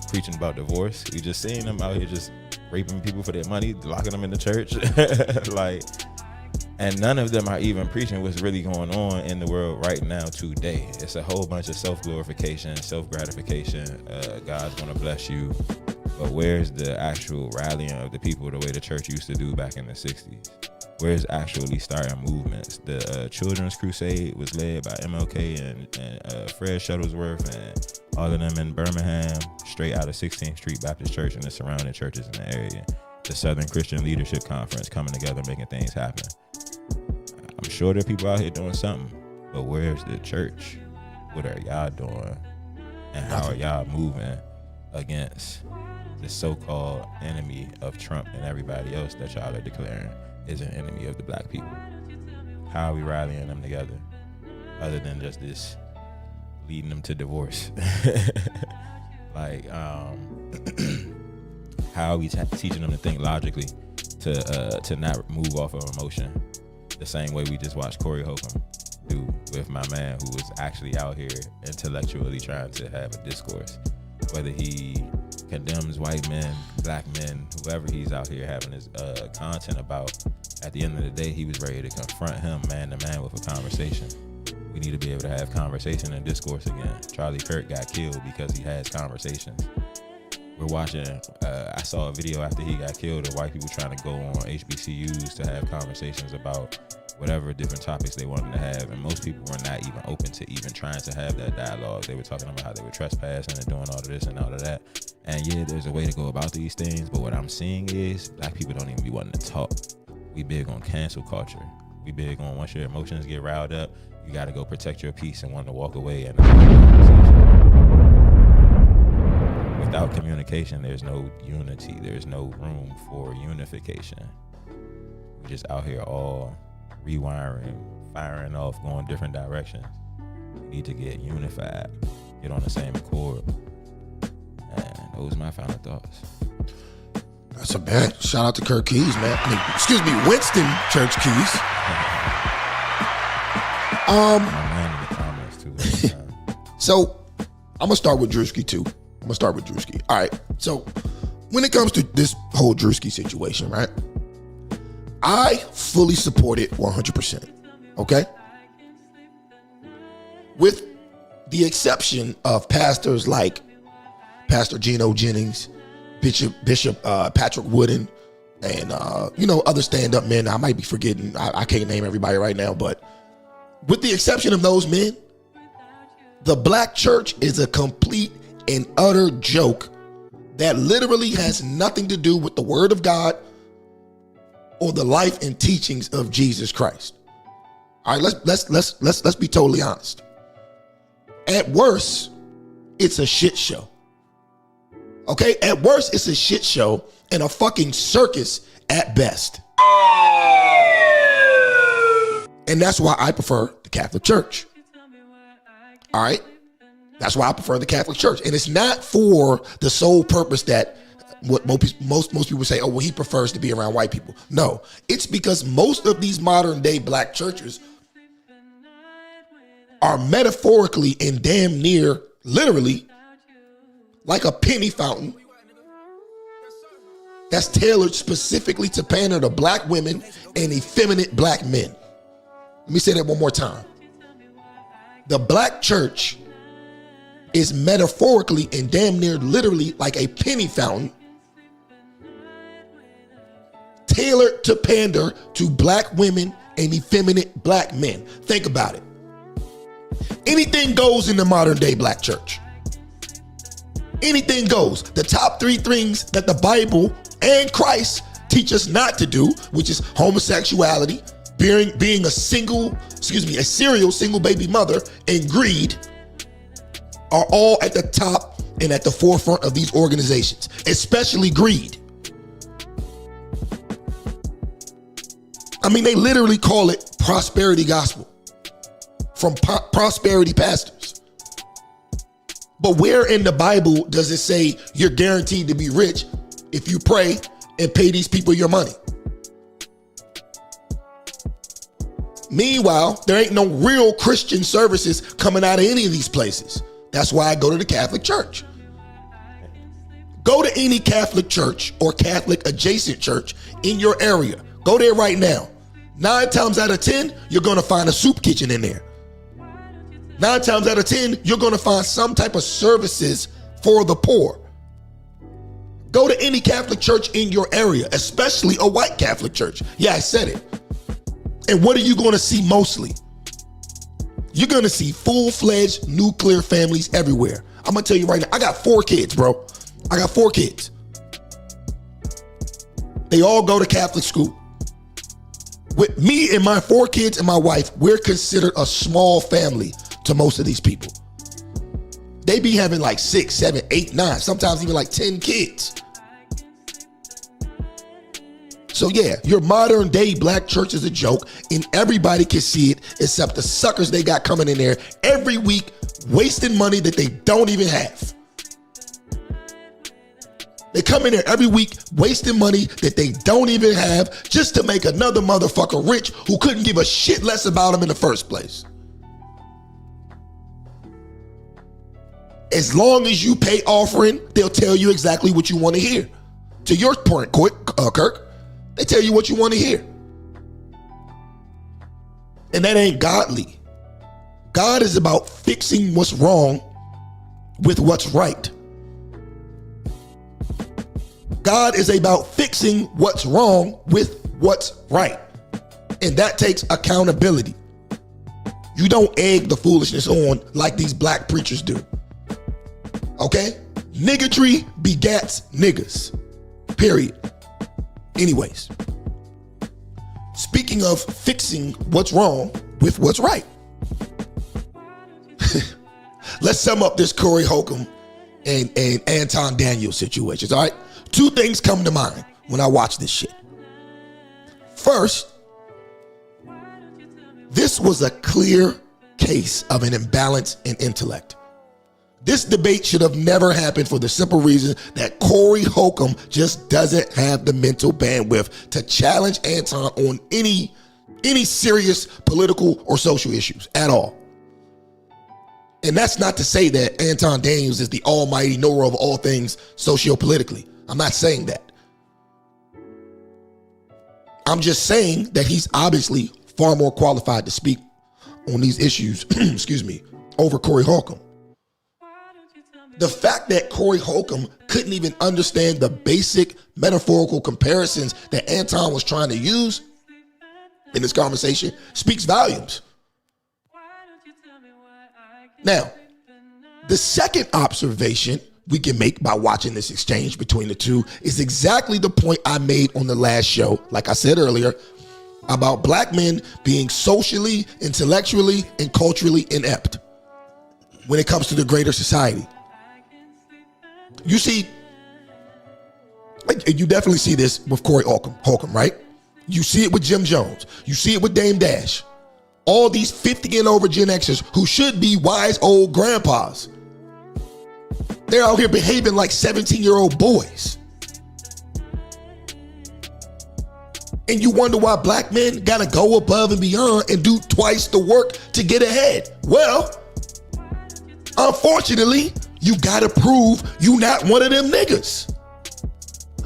preaching about divorce. We just seen them out here just raping people for their money, locking them in the church. Like, and none of them are even preaching what's really going on in the world right now today. It's a whole bunch of self-glorification, self-gratification. God's gonna bless you. But where's the actual rallying of the people the way the church used to do back in the 60s? Where's actually starting movements? The Children's Crusade was led by MLK and Fred Shuttlesworth and all of them in Birmingham, straight out of 16th Street Baptist Church and the surrounding churches in the area. The Southern Christian Leadership Conference coming together, making things happen. I'm sure there are people out here doing something, but where's the church? What are y'all doing? And how are y'all moving against the so-called enemy of Trump and everybody else that y'all are declaring is an enemy of the black people? How are we rallying them together other than just this leading them to divorce? Like, how are we teaching them to think logically, to not move off of emotion, the same way we just watched Corey Holcomb do with my man who was actually out here intellectually trying to have a discourse, whether he condemns white men, black men, whoever he's out here having his content about. At the end of the day, he was ready to confront him man to man with a conversation. We need to be able to have conversation and discourse again. Charlie Kirk got killed because he has conversations. We're watching, I saw a video after he got killed of white people trying to go on HBCUs to have conversations about whatever different topics they wanted to have, and most people were not even open to even trying to have that dialogue. They were talking about how they were trespassing and doing all of this and all of that. And yeah, there's a way to go about these things, but what I'm seeing is black people don't even be wanting to talk. We big on cancel culture. We big on once your emotions get riled up, you gotta go protect your peace and want to walk away. And without communication, there's no unity. There's no room for unification. We're just out here all rewiring, firing off, going different directions. We need to get unified, get on the same accord. And those are my final thoughts. That's a bad shout out to Kirk Keys, man. I mean, excuse me, Winston Church Keys. So I'm gonna start with Druski too. All right. So when it comes to this whole Druski situation, right? I fully support it 100%. Okay. With the exception of pastors like Pastor Geno Jennings, Bishop Patrick Wooden, and other stand-up men. I might be forgetting. I can't name everybody right now, but with the exception of those men, the black church is a complete and utter joke that literally has nothing to do with the word of God or the life and teachings of Jesus Christ. All right, let's be totally honest. At worst, it's a shit show. Okay, at worst, it's a shit show and a fucking circus at best. And that's why I prefer the Catholic Church. All right, that's why I prefer the Catholic Church, and it's not for the sole purpose that what most people say. Oh, well, he prefers to be around white people. No, it's because most of these modern day black churches are metaphorically and damn near literally like a penny fountain that's tailored specifically to pander to black women and effeminate black men. Let me say that one more time. The black church is metaphorically and damn near literally like a penny fountain tailored to pander to black women and effeminate black men. Think about it. Anything goes in the modern day black church. Anything goes. The top three things that the Bible and Christ teach us not to do, which is homosexuality, being a serial single baby mother, and greed are all at the top and at the forefront of these organizations, especially greed. I mean, they literally call it prosperity gospel from prosperity pastors. But where in the Bible does it say you're guaranteed to be rich if you pray and pay these people your money? Meanwhile, there ain't no real Christian services coming out of any of these places. That's why I go to the Catholic Church. Go to any Catholic church or Catholic adjacent church in your area. Go there right now. 9 times out of 10, you're going to find a soup kitchen in there. 9 times out of 10, you're going to find some type of services for the poor. Go to any Catholic church in your area, especially a white Catholic church. Yeah, I said it. And what are you going to see mostly? You're going to see full-fledged nuclear families everywhere. I'm going to tell you right now, I got 4 kids, bro. I got 4 kids. They all go to Catholic school. With me and my 4 kids and my wife, we're considered a small family to most of these people. They be having like 6, 7, 8, 9, sometimes even like 10 kids. So yeah, your modern day black church is a joke and everybody can see it except the suckers they got coming in there every week wasting money that they don't even have. They come in there every week wasting money that they don't even have just to make another motherfucker rich who couldn't give a shit less about them in the first place. As long as you pay offering, they'll tell you exactly what you want to hear. To your point, Kirk, they tell you what you want to hear. And that ain't godly. God is about fixing what's wrong with what's right. God is about fixing what's wrong with what's right. And that takes accountability. You don't egg the foolishness on like these black preachers do. Okay? Niggotry begats niggas. Period. Anyways. Speaking of fixing what's wrong with what's right. Let's sum up this Corey Holcomb and Anton Daniels situations, all right? 2 things come to mind when I watch this shit. First, this was a clear case of an imbalance in intellect. This debate should have never happened for the simple reason that Corey Holcomb just doesn't have the mental bandwidth to challenge Anton on any serious political or social issues at all. And that's not to say that Anton Daniels is the almighty knower of all things socio-politically. I'm not saying that. I'm just saying that he's obviously far more qualified to speak on these issues, excuse me, over Corey Holcomb. The fact that Corey Holcomb couldn't even understand the basic metaphorical comparisons that Anton was trying to use in this conversation speaks volumes. Now, the second observation we can make by watching this exchange between the two is exactly the point I made on the last show, like I said earlier, about black men being socially, intellectually, and culturally inept when it comes to the greater society. You see, you definitely see this with Corey Holcomb, right? You see it with Jim Jones. You see it with Dame Dash. All these 50 and over Gen Xers who should be wise old grandpas. They're out here behaving like 17-year-old boys. And you wonder why black men gotta go above and beyond and do twice the work to get ahead. Well, unfortunately, you gotta prove you not one of them niggas.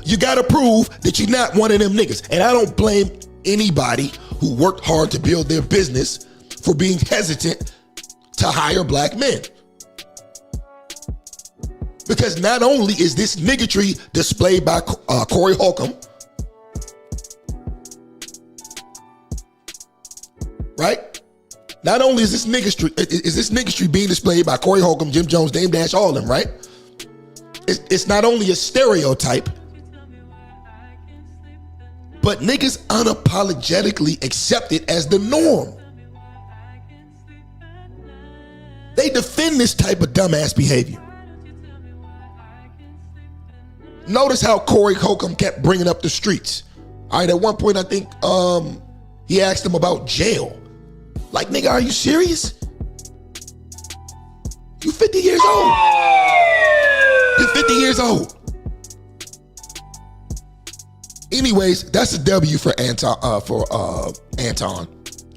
You gotta prove that you're not one of them niggas. And I don't blame anybody who worked hard to build their business for being hesitant to hire black men. Because not only is this niggotry displayed by Corey Holcomb, right? Not only is this niggotry being displayed by Corey Holcomb, Jim Jones, Dame Dash, all of them, right? It's not only a stereotype, But niggas unapologetically accept it as the norm. They defend this type of dumbass behavior. Notice how Corey Holcomb kept bringing up the streets. All right, at one point I think he asked him about jail. Like, nigga, are you serious? You 50 years old. You're 50 years old. Anyways, that's a W for Anton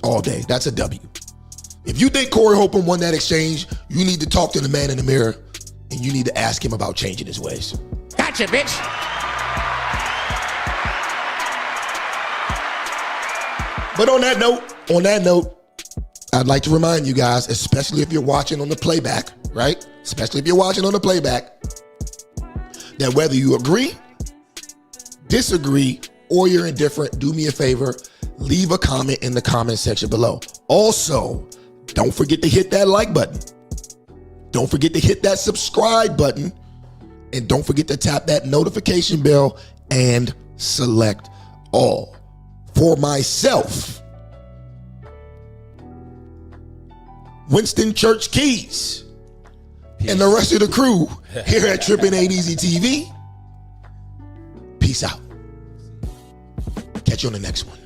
all day. That's a W. If you think Corey Holcomb won that exchange, you need to talk to the man in the mirror and you need to ask him about changing his ways. Gotcha, bitch. But on that note, I'd like to remind you guys, especially if you're watching on the playback, right? Especially if you're watching on the playback, that whether you agree, disagree, or you're indifferent, do me a favor, leave a comment in the comment section below. Also, don't forget to hit that like button. Don't forget to hit that subscribe button. And don't forget to tap that notification bell and select all. For myself, Winston Church Keys, and the rest of the crew here at Trippin' Ain't Easy TV, peace out. Catch you on the next one.